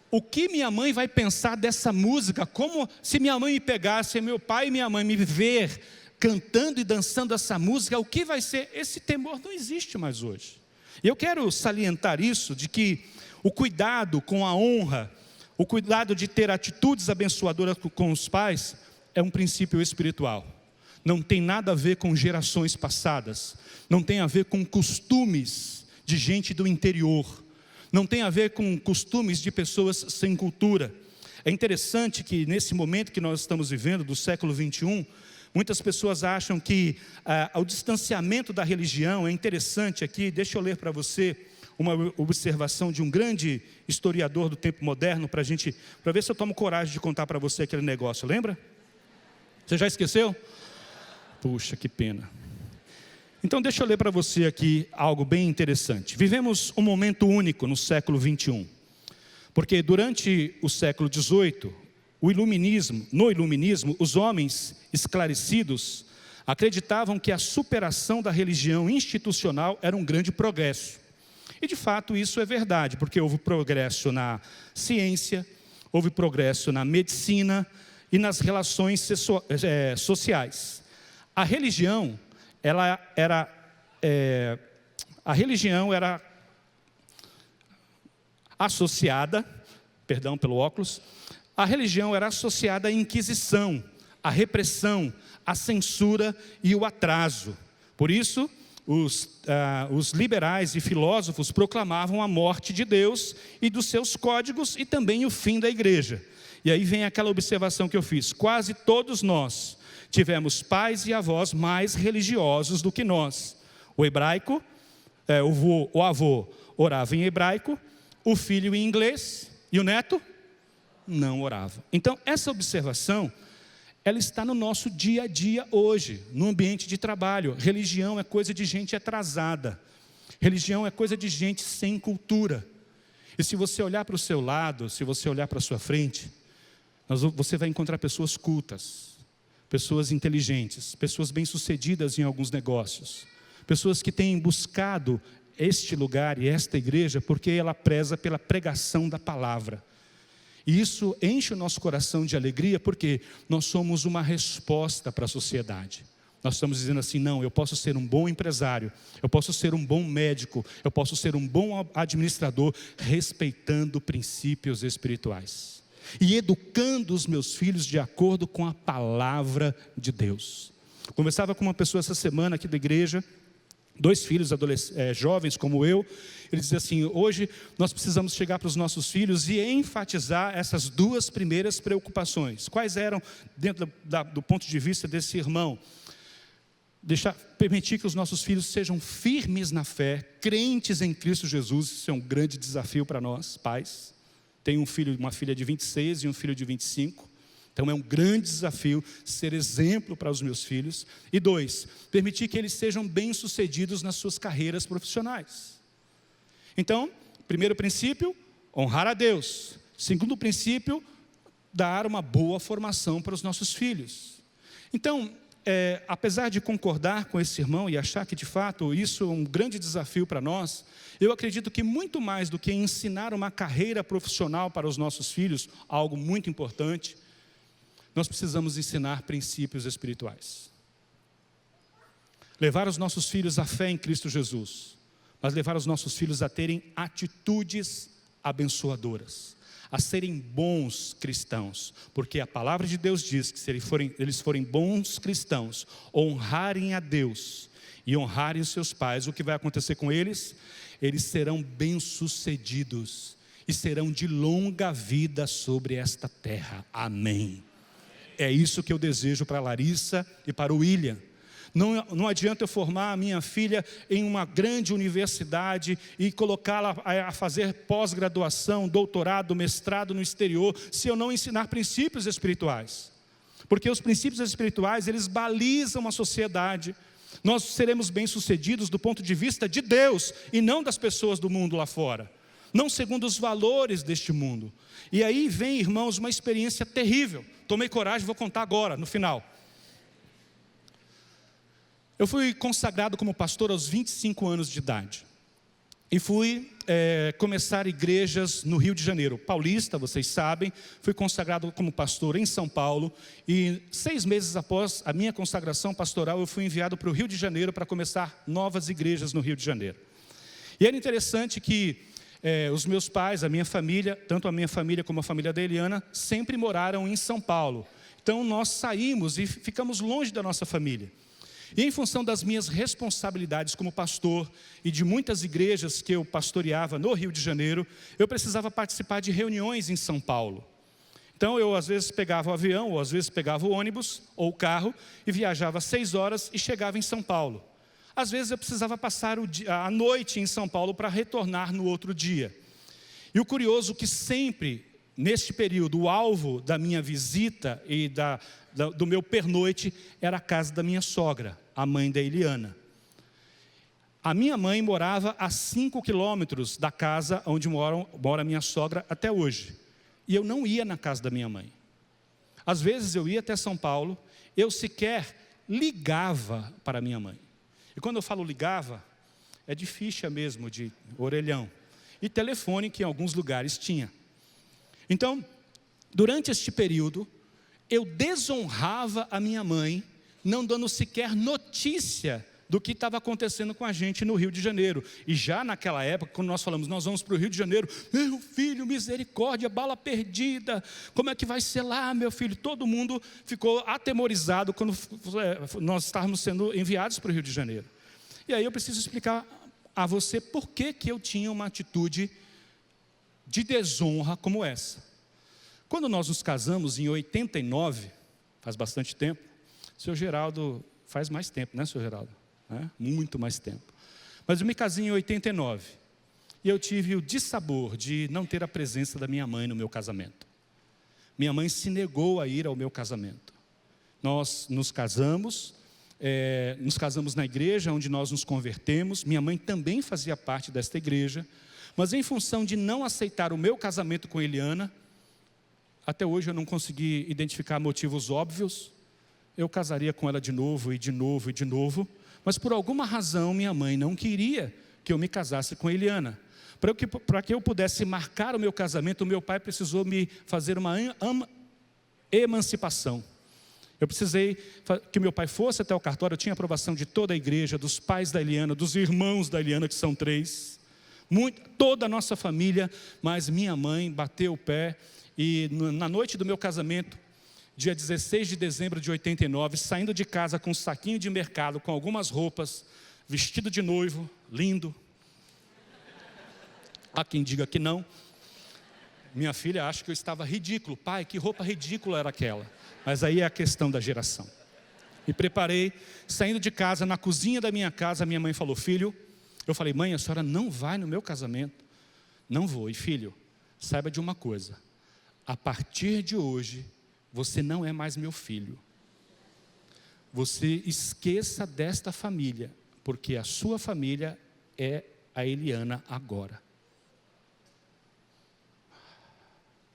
o que minha mãe vai pensar dessa música? Como se minha mãe me pegasse, se meu pai e minha mãe me ver cantando e dançando essa música, o que vai ser? Esse temor não existe mais hoje. E eu quero salientar isso, de que o cuidado com a honra, o cuidado de ter atitudes abençoadoras com os pais, é um princípio espiritual. Não tem nada a ver com gerações passadas, não tem a ver com costumes de gente do interior, não tem a ver com costumes de pessoas sem cultura. É interessante que nesse momento que nós estamos vivendo, do século 21, muitas pessoas acham que o distanciamento da religião é interessante aqui. Deixa eu ler para você uma observação de um grande historiador do tempo moderno, para ver se eu tomo coragem de contar para você aquele negócio, lembra? Você já esqueceu? Puxa, que pena. Então deixa eu ler para você aqui algo bem interessante. Vivemos um momento único no século 21, porque durante o século 18, no iluminismo, os homens esclarecidos acreditavam que a superação da religião institucional era um grande progresso. E de fato isso é verdade, porque houve progresso na ciência, houve progresso na medicina e nas relações sociais. A religião era associada, perdão pelo óculos, a religião era associada à Inquisição, à repressão, à censura e o atraso. Por isso, os liberais e filósofos proclamavam a morte de Deus e dos seus códigos e também o fim da igreja. E aí vem aquela observação que eu fiz: quase todos nós tivemos pais e avós mais religiosos do que nós. O avô orava em hebraico, o filho em inglês e o neto não orava. Então essa observação, ela está no nosso dia a dia hoje, no ambiente de trabalho. Religião é coisa de gente atrasada, religião é coisa de gente sem cultura. E se você olhar para o seu lado, se você olhar para a sua frente, você vai encontrar pessoas cultas, pessoas inteligentes, pessoas bem-sucedidas em alguns negócios, pessoas que têm buscado este lugar e esta igreja porque ela preza pela pregação da palavra. E isso enche o nosso coração de alegria, porque nós somos uma resposta para a sociedade. Nós estamos dizendo assim: não, eu posso ser um bom empresário, eu posso ser um bom médico, eu posso ser um bom administrador, respeitando princípios espirituais e educando os meus filhos de acordo com a palavra de Deus. Conversava com uma pessoa essa semana aqui da igreja, 2 filhos jovens como eu. Ele dizia assim: hoje nós precisamos chegar para os nossos filhos e enfatizar essas 2 primeiras preocupações. Quais eram, dentro do ponto de vista desse irmão? Permitir que os nossos filhos sejam firmes na fé, crentes em Cristo Jesus. Isso é um grande desafio para nós, pais. Tenho uma filha de 26 e um filho de 25. Então é um grande desafio ser exemplo para os meus filhos. E 2, permitir que eles sejam bem-sucedidos nas suas carreiras profissionais. Então, primeiro princípio, honrar a Deus. Segundo princípio, dar uma boa formação para os nossos filhos. Então, apesar de concordar com esse irmão e achar que de fato isso é um grande desafio para nós, eu acredito que muito mais do que ensinar uma carreira profissional para os nossos filhos, algo muito importante, nós precisamos ensinar princípios espirituais. Levar os nossos filhos à fé em Cristo Jesus, mas levar os nossos filhos a terem atitudes abençoadoras, a serem bons cristãos, porque a palavra de Deus diz que se eles forem bons cristãos, honrarem a Deus e honrarem os seus pais, o que vai acontecer com eles? Eles serão bem-sucedidos e serão de longa vida sobre esta terra. Amém. É isso que eu desejo para a Larissa e para o William. Não adianta eu formar a minha filha em uma grande universidade e colocá-la a fazer pós-graduação, doutorado, mestrado no exterior, se eu não ensinar princípios espirituais. Porque os princípios espirituais, eles balizam a sociedade. Nós seremos bem-sucedidos do ponto de vista de Deus e não das pessoas do mundo lá fora. Não segundo os valores deste mundo. E aí vem, irmãos, uma experiência terrível. Tomei coragem, vou contar agora, no final. Eu fui consagrado como pastor aos 25 anos de idade. E fui começar igrejas no Rio de Janeiro. Paulista, vocês sabem, fui consagrado como pastor em São Paulo. E 6 meses após a minha consagração pastoral, eu fui enviado para o Rio de Janeiro para começar novas igrejas no Rio de Janeiro. E era interessante que os meus pais, a minha família, tanto a minha família como a família da Eliana, sempre moraram em São Paulo. Então nós saímos e ficamos longe da nossa família. E em função das minhas responsabilidades como pastor e de muitas igrejas que eu pastoreava no Rio de Janeiro, eu precisava participar de reuniões em São Paulo. Então eu às vezes pegava o avião, ou às vezes pegava o ônibus ou o carro e viajava 6 horas e chegava em São Paulo. Às vezes eu precisava passar a noite em São Paulo para retornar no outro dia. E o curioso é que sempre, neste período, o alvo da minha visita e do meu pernoite era a casa da minha sogra, a mãe da Eliana. A minha mãe morava a 5 quilômetros da casa onde mora a minha sogra até hoje. E eu não ia na casa da minha mãe. Às vezes eu ia até São Paulo, eu sequer ligava para minha mãe. E quando eu falo ligava, é de ficha mesmo, de orelhão. E telefone que em alguns lugares tinha. Então, durante este período, eu desonrava a minha mãe, não dando sequer notícia do que estava acontecendo com a gente no Rio de Janeiro. E já naquela época, quando nós falamos, nós vamos para o Rio de Janeiro, meu filho, misericórdia, bala perdida, como é que vai ser lá, meu filho? Todo mundo ficou atemorizado quando nós estávamos sendo enviados para o Rio de Janeiro. E aí eu preciso explicar a você por que eu tinha uma atitude de desonra como essa. Quando nós nos casamos em 89, faz bastante tempo, o senhor Geraldo faz mais tempo, né, senhor Geraldo? Muito mais tempo. Mas eu me casei em 89 e eu tive o dissabor de não ter a presença da minha mãe no meu casamento. Minha mãe se negou a ir ao meu casamento. Nós nos casamos na igreja onde nós nos convertemos. Minha mãe também fazia parte desta igreja, mas em função de não aceitar o meu casamento com Eliana, até hoje eu não consegui identificar motivos óbvios. Eu casaria com ela de novo e de novo e de novo, mas por alguma razão minha mãe não queria que eu me casasse com Eliana. Para que eu pudesse marcar o meu casamento, o meu pai precisou me fazer uma emancipação. Eu precisei que meu pai fosse até o cartório, eu tinha aprovação de toda a igreja, dos pais da Eliana, dos irmãos da Eliana, que são 3, toda a nossa família, mas minha mãe bateu o pé e na noite do meu casamento, dia 16 de dezembro de 89, saindo de casa com um saquinho de mercado, com algumas roupas, vestido de noivo, lindo. Há quem diga que não. Minha filha acha que eu estava ridículo. Pai, que roupa ridícula era aquela? Mas aí é a questão da geração. Me preparei, saindo de casa, na cozinha da minha casa, minha mãe falou, filho, eu falei, mãe, a senhora não vai no meu casamento? Não vou. E filho, saiba de uma coisa, a partir de hoje, você não é mais meu filho. Você esqueça desta família, porque a sua família é a Eliana agora.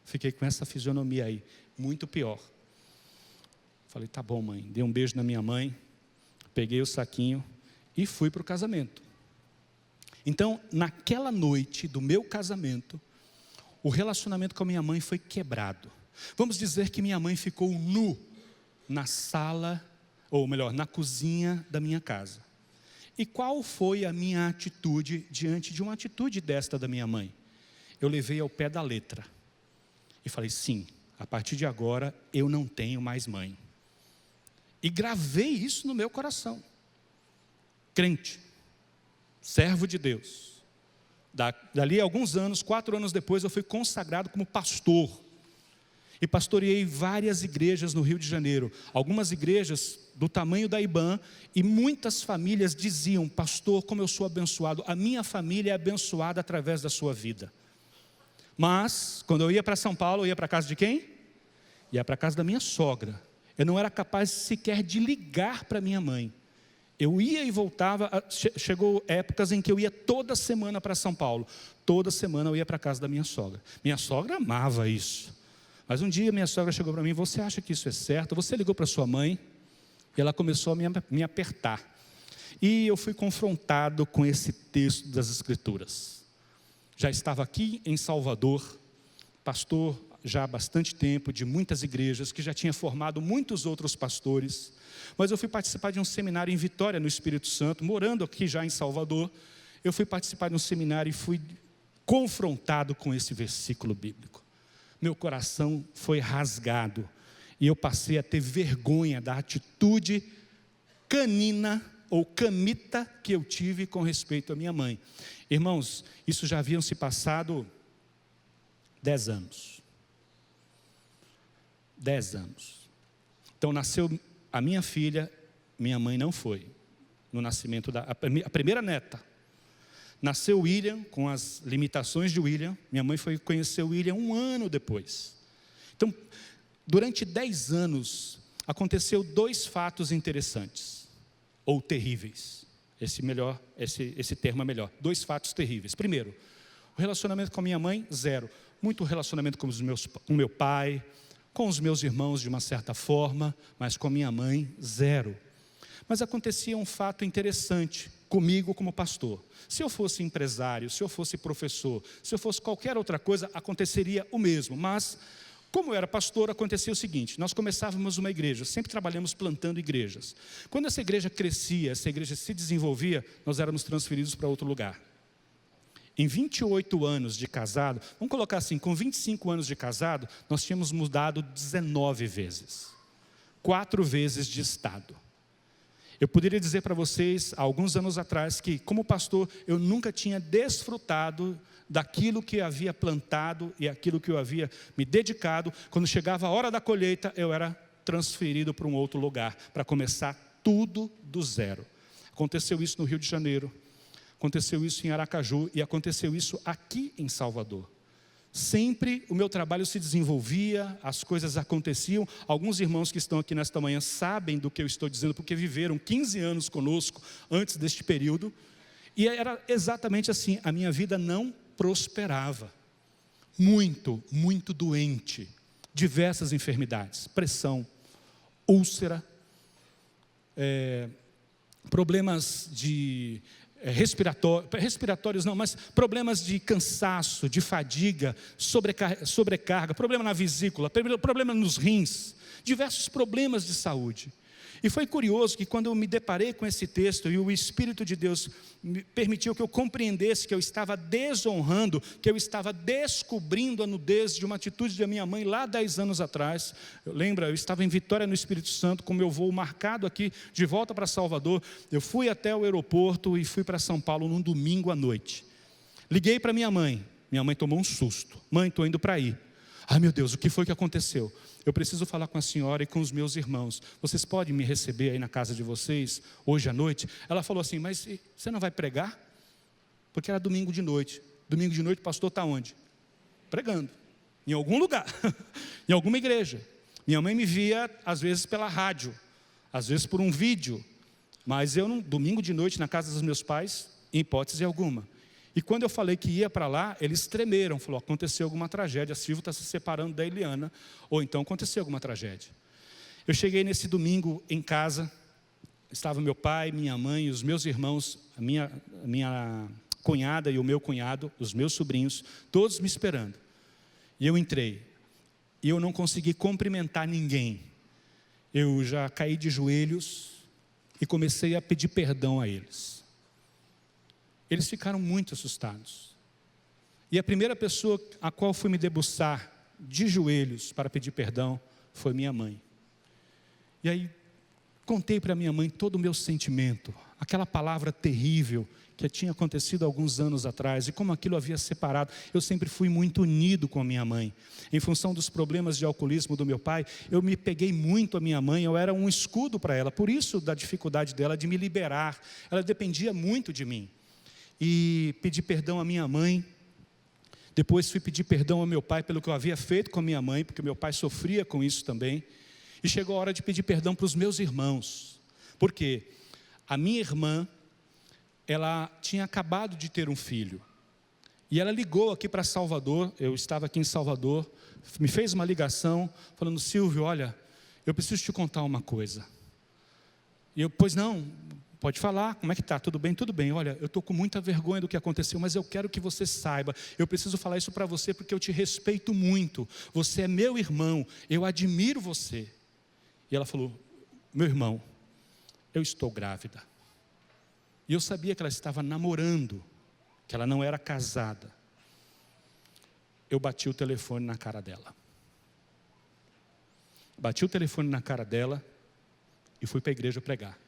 Fiquei com essa fisionomia aí, muito pior. Falei, tá bom, mãe. Dei um beijo na minha mãe, peguei o saquinho e fui para o casamento. Então, naquela noite do meu casamento, o relacionamento com a minha mãe foi quebrado. Vamos dizer que minha mãe ficou nu na sala, ou melhor, na cozinha da minha casa. E qual foi a minha atitude diante de uma atitude desta da minha mãe? Eu levei ao pé da letra e falei, sim, a partir de agora eu não tenho mais mãe. E gravei isso no meu coração. Crente, servo de Deus. Dali a alguns anos, 4 anos depois, eu fui consagrado como pastor. E pastoreei várias igrejas no Rio de Janeiro. Algumas igrejas do tamanho da IBAN. E muitas famílias diziam, pastor, como eu sou abençoado. A minha família é abençoada através da sua vida. Mas, quando eu ia para São Paulo, eu ia para a casa de quem? Ia para a casa da minha sogra. Eu não era capaz sequer de ligar para minha mãe. Eu ia e voltava, chegou épocas em que eu ia toda semana para São Paulo. Toda semana eu ia para a casa da minha sogra. Minha sogra amava isso. Mas um dia minha sogra chegou para mim, você acha que isso é certo? Você ligou para sua mãe? E ela começou a me apertar. E eu fui confrontado com esse texto das Escrituras. Já estava aqui em Salvador, pastor já há bastante tempo, de muitas igrejas, que já tinha formado muitos outros pastores. Mas eu fui participar de um seminário em Vitória, no Espírito Santo, morando aqui já em Salvador. Eu fui participar de um seminário e fui confrontado com esse versículo bíblico. Meu coração foi rasgado e eu passei a ter vergonha da atitude canina ou camita que eu tive com respeito à minha mãe. Irmãos, isso já haviam se passado 10 anos. 10 anos. Então nasceu a minha filha, minha mãe não foi no nascimento a primeira neta. Nasceu William, com as limitações de William. Minha mãe foi conhecer o William 1 ano depois. Então, durante 10 anos, aconteceu 2 fatos interessantes, ou terríveis. Esse termo é melhor. 2 fatos terríveis. Primeiro, o relacionamento com a minha mãe, 0. Muito relacionamento com meu pai, com os meus irmãos de uma certa forma, mas com a minha mãe, 0. Mas acontecia um fato interessante comigo como pastor. Se eu fosse empresário, se eu fosse professor, se eu fosse qualquer outra coisa, aconteceria o mesmo. Mas, como eu era pastor, acontecia o seguinte, nós começávamos uma igreja, sempre trabalhamos plantando igrejas. Quando essa igreja crescia, essa igreja se desenvolvia, nós éramos transferidos para outro lugar. Em 28 anos de casado, vamos colocar assim, com 25 anos de casado, nós tínhamos mudado 19 vezes. 4 vezes de estado. Eu poderia dizer para vocês, há alguns anos atrás, que como pastor, eu nunca tinha desfrutado daquilo que eu havia plantado e aquilo que eu havia me dedicado. Quando chegava a hora da colheita, eu era transferido para um outro lugar, para começar tudo do zero. Aconteceu isso no Rio de Janeiro, aconteceu isso em Aracaju e aconteceu isso aqui em Salvador. Sempre o meu trabalho se desenvolvia, as coisas aconteciam. Alguns irmãos que estão aqui nesta manhã sabem do que eu estou dizendo, porque viveram 15 anos conosco antes deste período. E era exatamente assim, a minha vida não prosperava. Muito, muito doente. Diversas enfermidades, pressão, úlcera, problemas de respiratórios não, mas problemas de cansaço, de fadiga, sobrecarga, problema na vesícula, problema nos rins, diversos problemas de saúde. E foi curioso que quando eu me deparei com esse texto e o Espírito de Deus me permitiu que eu compreendesse que eu estava desonrando, que eu estava descobrindo a nudez de uma atitude da minha mãe lá 10 anos atrás. Eu estava em Vitória no Espírito Santo, com meu voo marcado aqui, de volta para Salvador. Eu fui até o aeroporto e fui para São Paulo num domingo à noite. Liguei para minha mãe tomou um susto. Mãe, estou indo para aí. Ai meu Deus, o que foi que aconteceu? Eu preciso falar com a senhora e com os meus irmãos. Vocês podem me receber aí na casa de vocês, hoje à noite? Ela falou assim, mas você não vai pregar? Porque era domingo de noite. Domingo de noite o pastor está onde? Pregando. Em algum lugar. Em alguma igreja. Minha mãe me via, às vezes, pela rádio. Às vezes por um vídeo. Mas eu, domingo de noite, na casa dos meus pais, em hipótese alguma. E quando eu falei que ia para lá, eles tremeram. Falou, aconteceu alguma tragédia, a Silvia está se separando da Eliana. Ou então aconteceu alguma tragédia. Eu cheguei nesse domingo em casa, estava meu pai, minha mãe, os meus irmãos, a minha cunhada e o meu cunhado, os meus sobrinhos, todos me esperando. E eu entrei, e eu não consegui cumprimentar ninguém. Eu já caí de joelhos e comecei a pedir perdão a eles. Eles ficaram muito assustados. E a primeira pessoa a qual fui me debruçar de joelhos para pedir perdão foi minha mãe. E aí contei para minha mãe todo o meu sentimento, aquela palavra terrível que tinha acontecido alguns anos atrás, e como aquilo havia separado. Eu sempre fui muito unido com a minha mãe. Em função dos problemas de alcoolismo do meu pai, eu me peguei muito à minha mãe, eu era um escudo para ela, por isso da dificuldade dela de me liberar. Ela dependia muito de mim. E pedi perdão à minha mãe. Depois fui pedir perdão ao meu pai pelo que eu havia feito com a minha mãe, porque meu pai sofria com isso também. E chegou a hora de pedir perdão para os meus irmãos. Por quê? A minha irmã, ela tinha acabado de ter um filho. E ela ligou aqui para Salvador, eu estava aqui em Salvador, me fez uma ligação, falando: Silvio, olha, eu preciso te contar uma coisa. E eu, pois não, pode falar, como é que está? Tudo bem? Tudo bem, olha, eu estou com muita vergonha do que aconteceu, mas eu quero que você saiba, eu preciso falar isso para você porque eu te respeito muito, você é meu irmão, eu admiro você. E ela falou: meu irmão, eu estou grávida. E eu sabia que ela estava namorando, que ela não era casada. Eu bati o telefone na cara dela. Bati o telefone na cara dela e fui para a igreja pregar.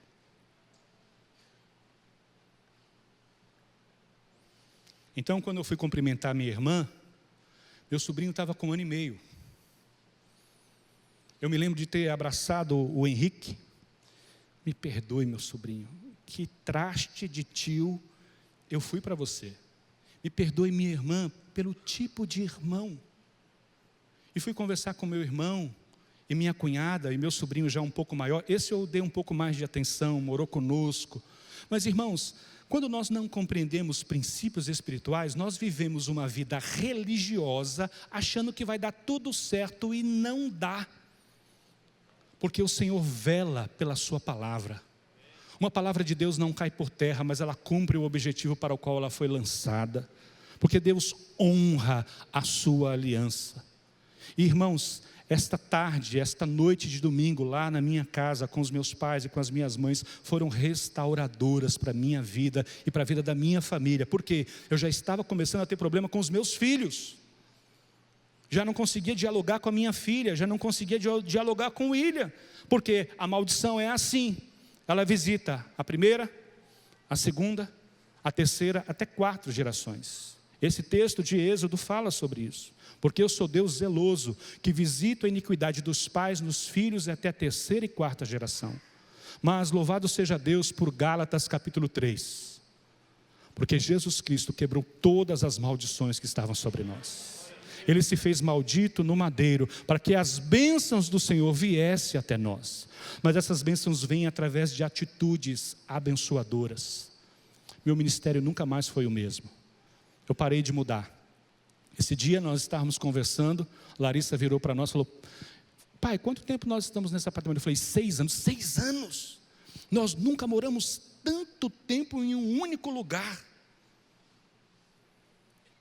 Então, quando eu fui cumprimentar minha irmã, meu sobrinho estava com 1 ano e meio. Eu me lembro de ter abraçado o Henrique. Me perdoe, meu sobrinho, que traste de tio eu fui para você. Me perdoe, minha irmã, pelo tipo de irmão. E fui conversar com meu irmão e minha cunhada e meu sobrinho já um pouco maior. Esse eu dei um pouco mais de atenção, morou conosco. Mas, irmãos, quando nós não compreendemos princípios espirituais, nós vivemos uma vida religiosa achando que vai dar tudo certo e não dá. Porque o Senhor vela pela sua palavra. Uma palavra de Deus não cai por terra, mas ela cumpre o objetivo para o qual ela foi lançada. Porque Deus honra a sua aliança. E, irmãos, esta tarde, esta noite de domingo, lá na minha casa, com os meus pais e com as minhas mães, foram restauradoras para a minha vida e para a vida da minha família. Porque eu já estava começando a ter problema com os meus filhos. Já não conseguia dialogar com a minha filha, já não conseguia dialogar com o William, porque a maldição é assim, ela visita a primeira, a segunda, a terceira, até 4 gerações. Esse texto de Êxodo fala sobre isso, porque eu sou Deus zeloso, que visito a iniquidade dos pais nos filhos até a 3ª e 4ª geração. Mas louvado seja Deus por Gálatas capítulo 3, porque Jesus Cristo quebrou todas as maldições que estavam sobre nós. Ele se fez maldito no madeiro, para que as bênçãos do Senhor viessem até nós. Mas essas bênçãos vêm através de atitudes abençoadoras. Meu ministério nunca mais foi o mesmo. Eu parei de mudar. Esse dia nós estávamos conversando, Larissa virou para nós e falou: pai, quanto tempo nós estamos nesse apartamento? Eu falei: 6 anos. 6 anos? Nós nunca moramos tanto tempo em um único lugar.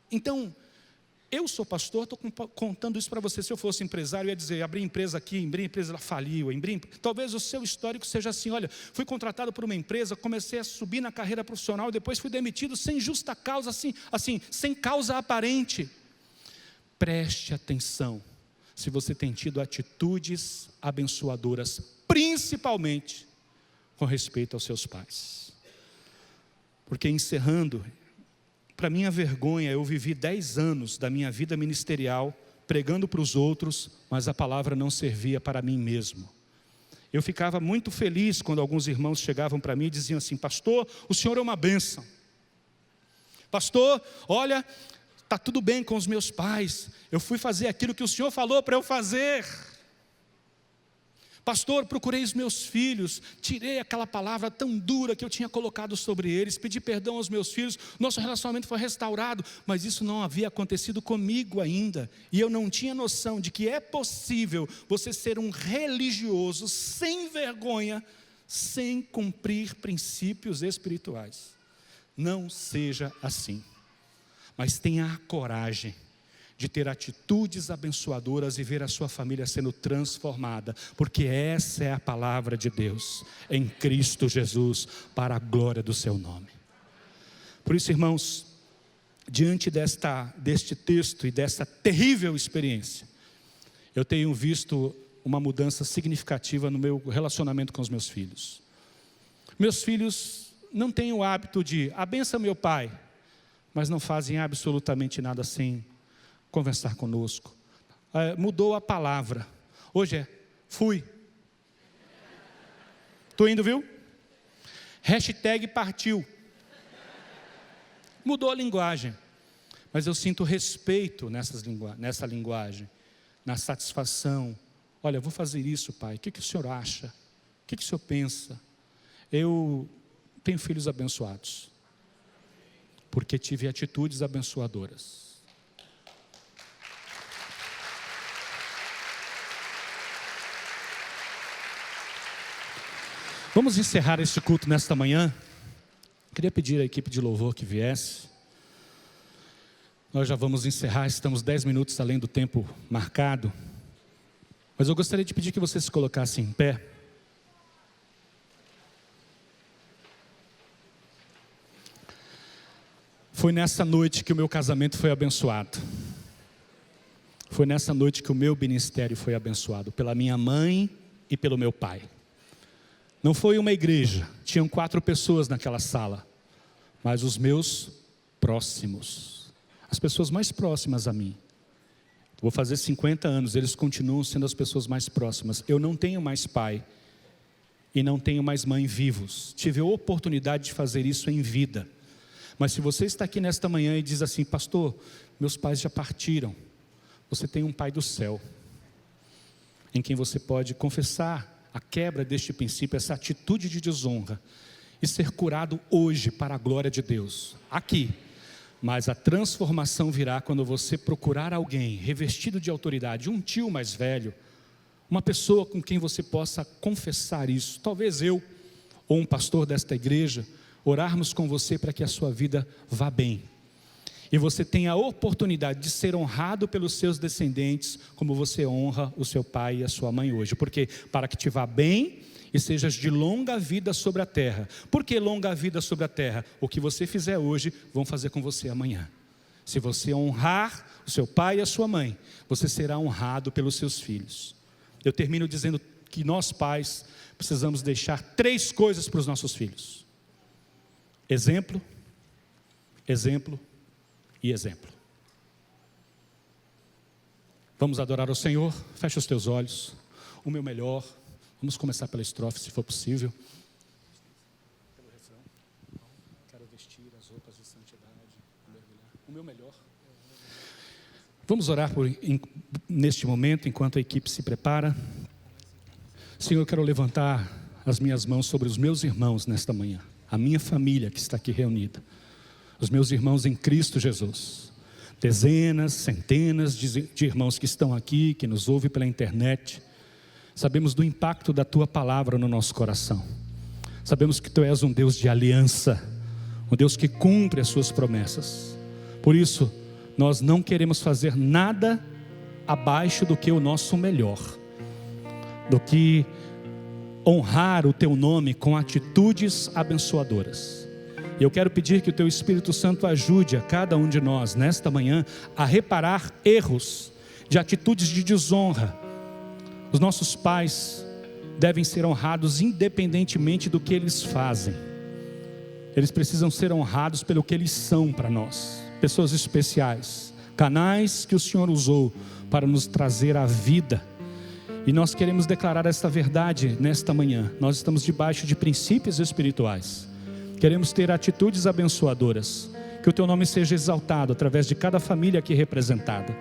Então, eu sou pastor, estou contando isso para você. Se eu fosse empresário, eu ia dizer: abri empresa aqui, abri empresa, ela faliu. Talvez o seu histórico seja assim: olha, fui contratado por uma empresa, comecei a subir na carreira profissional, depois fui demitido sem justa causa, assim, sem causa aparente. Preste atenção, se você tem tido atitudes abençoadoras, principalmente com respeito aos seus pais. Porque, encerrando, para minha vergonha, eu vivi 10 anos da minha vida ministerial pregando para os outros, mas a palavra não servia para mim mesmo. Eu ficava muito feliz quando alguns irmãos chegavam para mim e diziam assim: pastor, o senhor é uma bênção. Pastor, olha, está tudo bem com os meus pais, eu fui fazer aquilo que o senhor falou para eu fazer. Pastor, procurei os meus filhos, tirei aquela palavra tão dura que eu tinha colocado sobre eles, pedi perdão aos meus filhos, nosso relacionamento foi restaurado, mas isso não havia acontecido comigo ainda, e eu não tinha noção de que é possível você ser um religioso sem vergonha, sem cumprir princípios espirituais. Não seja assim, mas tenha a coragem de ter atitudes abençoadoras e ver a sua família sendo transformada, porque essa é a palavra de Deus, em Cristo Jesus, para a glória do seu nome. Por isso, irmãos, diante deste texto e dessa terrível experiência, eu tenho visto uma mudança significativa no meu relacionamento com os meus filhos. Meus filhos não têm o hábito de, abençoa meu pai, mas não fazem absolutamente nada sem conversar conosco. Mudou a palavra. Hoje é, fui. Estou indo, viu? Hashtag partiu. Mudou a linguagem. Mas eu sinto respeito nessa linguagem, na satisfação. Olha, eu vou fazer isso, pai. O que o senhor acha? O que o senhor pensa? Eu tenho filhos abençoados, porque tive atitudes abençoadoras. Vamos encerrar este culto nesta manhã. Queria pedir à equipe de louvor que viesse. Nós já vamos encerrar, estamos 10 minutos além do tempo marcado. Mas eu gostaria de pedir que você se colocasse em pé. Foi nessa noite que o meu casamento foi abençoado. Foi nessa noite que o meu ministério foi abençoado, pela minha mãe e pelo meu pai. Não foi uma igreja, tinham 4 pessoas naquela sala, mas os meus próximos, as pessoas mais próximas a mim. Vou fazer 50 anos, eles continuam sendo as pessoas mais próximas. Eu não tenho mais pai e não tenho mais mãe vivos. Tive a oportunidade de fazer isso em vida. Mas se você está aqui nesta manhã e diz assim, pastor, meus pais já partiram, você tem um pai do céu, em quem você pode confessar a quebra deste princípio, essa atitude de desonra, e ser curado hoje para a glória de Deus, aqui. Mas a transformação virá quando você procurar alguém revestido de autoridade, um tio mais velho, uma pessoa com quem você possa confessar isso, talvez eu, ou um pastor desta igreja, orarmos com você para que a sua vida vá bem, e você tenha a oportunidade de ser honrado pelos seus descendentes, como você honra o seu pai e a sua mãe hoje, porque para que te vá bem, e sejas de longa vida sobre a terra. Por que longa vida sobre a terra? O que você fizer hoje, vão fazer com você amanhã. Se você honrar o seu pai e a sua mãe, você será honrado pelos seus filhos. Eu termino dizendo que nós pais precisamos deixar 3 coisas para os nossos filhos: exemplo, exemplo e exemplo. Vamos adorar ao Senhor. Fecha os teus olhos. O meu melhor. Vamos começar pela estrofe, se for possível. Pelo refrão. Quero vestir as roupas de santidade, mergulhar. O meu melhor. Vamos orar neste momento, enquanto a equipe se prepara. Senhor, eu quero levantar as minhas mãos sobre os meus irmãos nesta manhã. A minha família que está aqui reunida. Os meus irmãos em Cristo Jesus. Dezenas, centenas de irmãos que estão aqui, que nos ouvem pela internet. Sabemos do impacto da Tua palavra no nosso coração. Sabemos que Tu és um Deus de aliança, um Deus que cumpre as Suas promessas. Por isso, nós não queremos fazer nada abaixo do que o nosso melhor, do que honrar o Teu nome com atitudes abençoadoras. E eu quero pedir que o Teu Espírito Santo ajude a cada um de nós, nesta manhã, a reparar erros de atitudes de desonra. Os nossos pais devem ser honrados independentemente do que eles fazem. Eles precisam ser honrados pelo que eles são para nós. Pessoas especiais, canais que o Senhor usou para nos trazer a vida. E nós queremos declarar esta verdade nesta manhã. Nós estamos debaixo de princípios espirituais. Queremos ter atitudes abençoadoras. Que o Teu nome seja exaltado através de cada família aqui representada.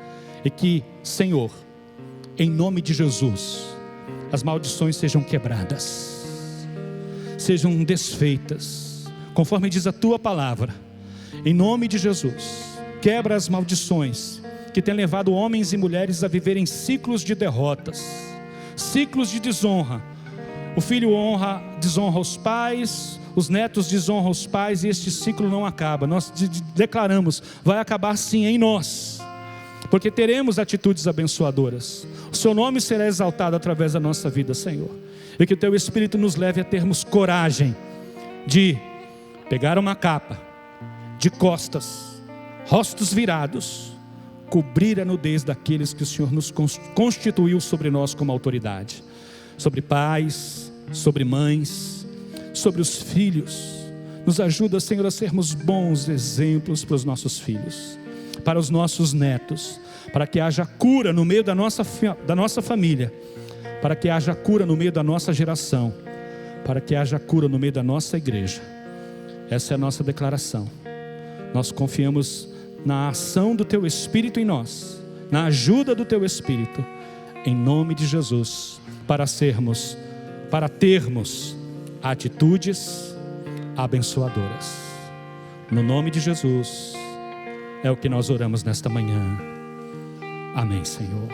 E que, Senhor, em nome de Jesus, as maldições sejam quebradas, sejam desfeitas, conforme diz a tua palavra, em nome de Jesus. Quebra as maldições que têm levado homens e mulheres a viverem ciclos de derrotas, ciclos de desonra. O filho desonra os pais, os netos desonram os pais, e este ciclo não acaba. Nós declaramos, vai acabar sim em nós, porque teremos atitudes abençoadoras. O seu nome será exaltado através da nossa vida, Senhor, e que o teu Espírito nos leve a termos coragem de pegar uma capa, de costas, rostos virados, cobrir a nudez daqueles que o Senhor nos constituiu sobre nós como autoridade, sobre pais, sobre mães, sobre os filhos. Nos ajuda, Senhor, a sermos bons exemplos para os nossos filhos, para os nossos netos, para que haja cura no meio da nossa família, para que haja cura no meio da nossa geração, para que haja cura no meio da nossa igreja. Essa é a nossa declaração. Nós confiamos na ação do teu Espírito em nós, na ajuda do teu Espírito, em nome de Jesus, para termos atitudes abençoadoras. No nome de Jesus, é o que nós oramos nesta manhã. Amém, Senhor.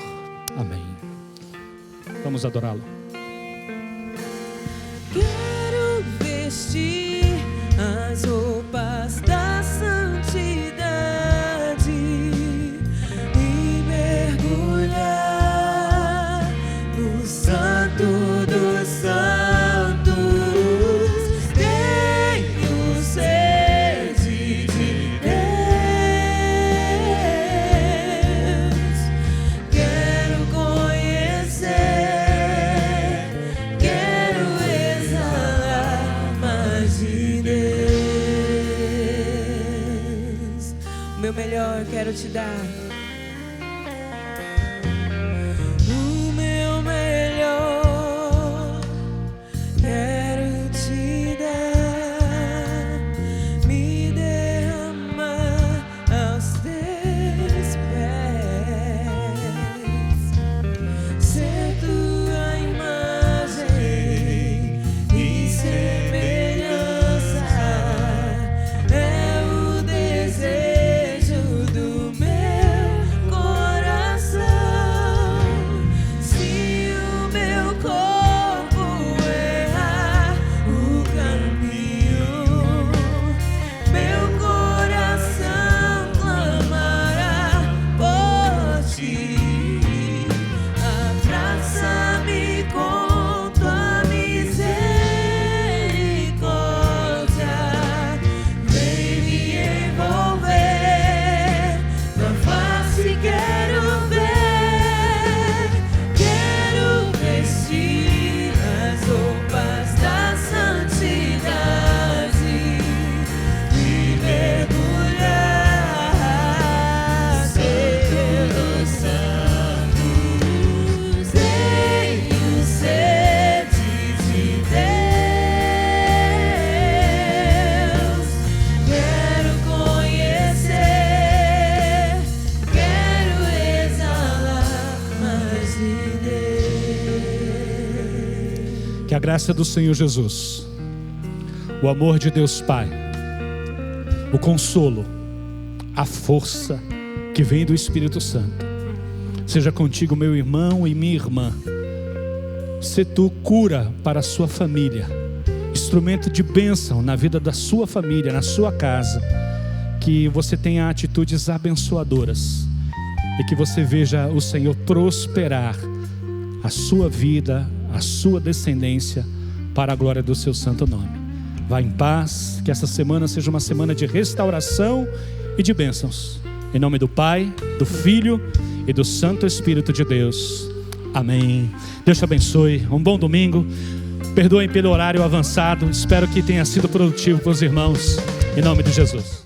Amém. Vamos adorá-lo. Quero vestir as roupas da santidade e mergulhar no Santo dos Santos. Tenho sede de Deus, quero conhecer, quero exalar mais de Deus. O meu melhor quero te dar. O meu melhor quero te dar. Me derramar aos teus pés, ser tua imagem e semelhança é o desejo do meu coração. Se o meu corpo errar o caminho, meu coração clamará por ti. Abraça-me com tua misericórdia, vem me envolver, tua face quero ver. Quero vestir as roupas da santidade e mergulhar pelos santos. Tenho sede de Deus, quero conhecer, quero exalar mais de Deus. Que a graça do Senhor Jesus, o amor de Deus Pai, o consolo, a força que vem do Espírito Santo, seja contigo, meu irmão e minha irmã. Se tu cura para a sua família, instrumento de bênção na vida da sua família, na sua casa, que você tenha atitudes abençoadoras e que você veja o Senhor prosperar a sua vida, a sua descendência, para a glória do seu santo nome. Vá em paz, que essa semana seja uma semana de restauração e de bênçãos. Em nome do Pai, do Filho e do Santo Espírito de Deus. Amém. Deus te abençoe. Um bom domingo. Perdoem pelo horário avançado. Espero que tenha sido produtivo para os irmãos. Em nome de Jesus.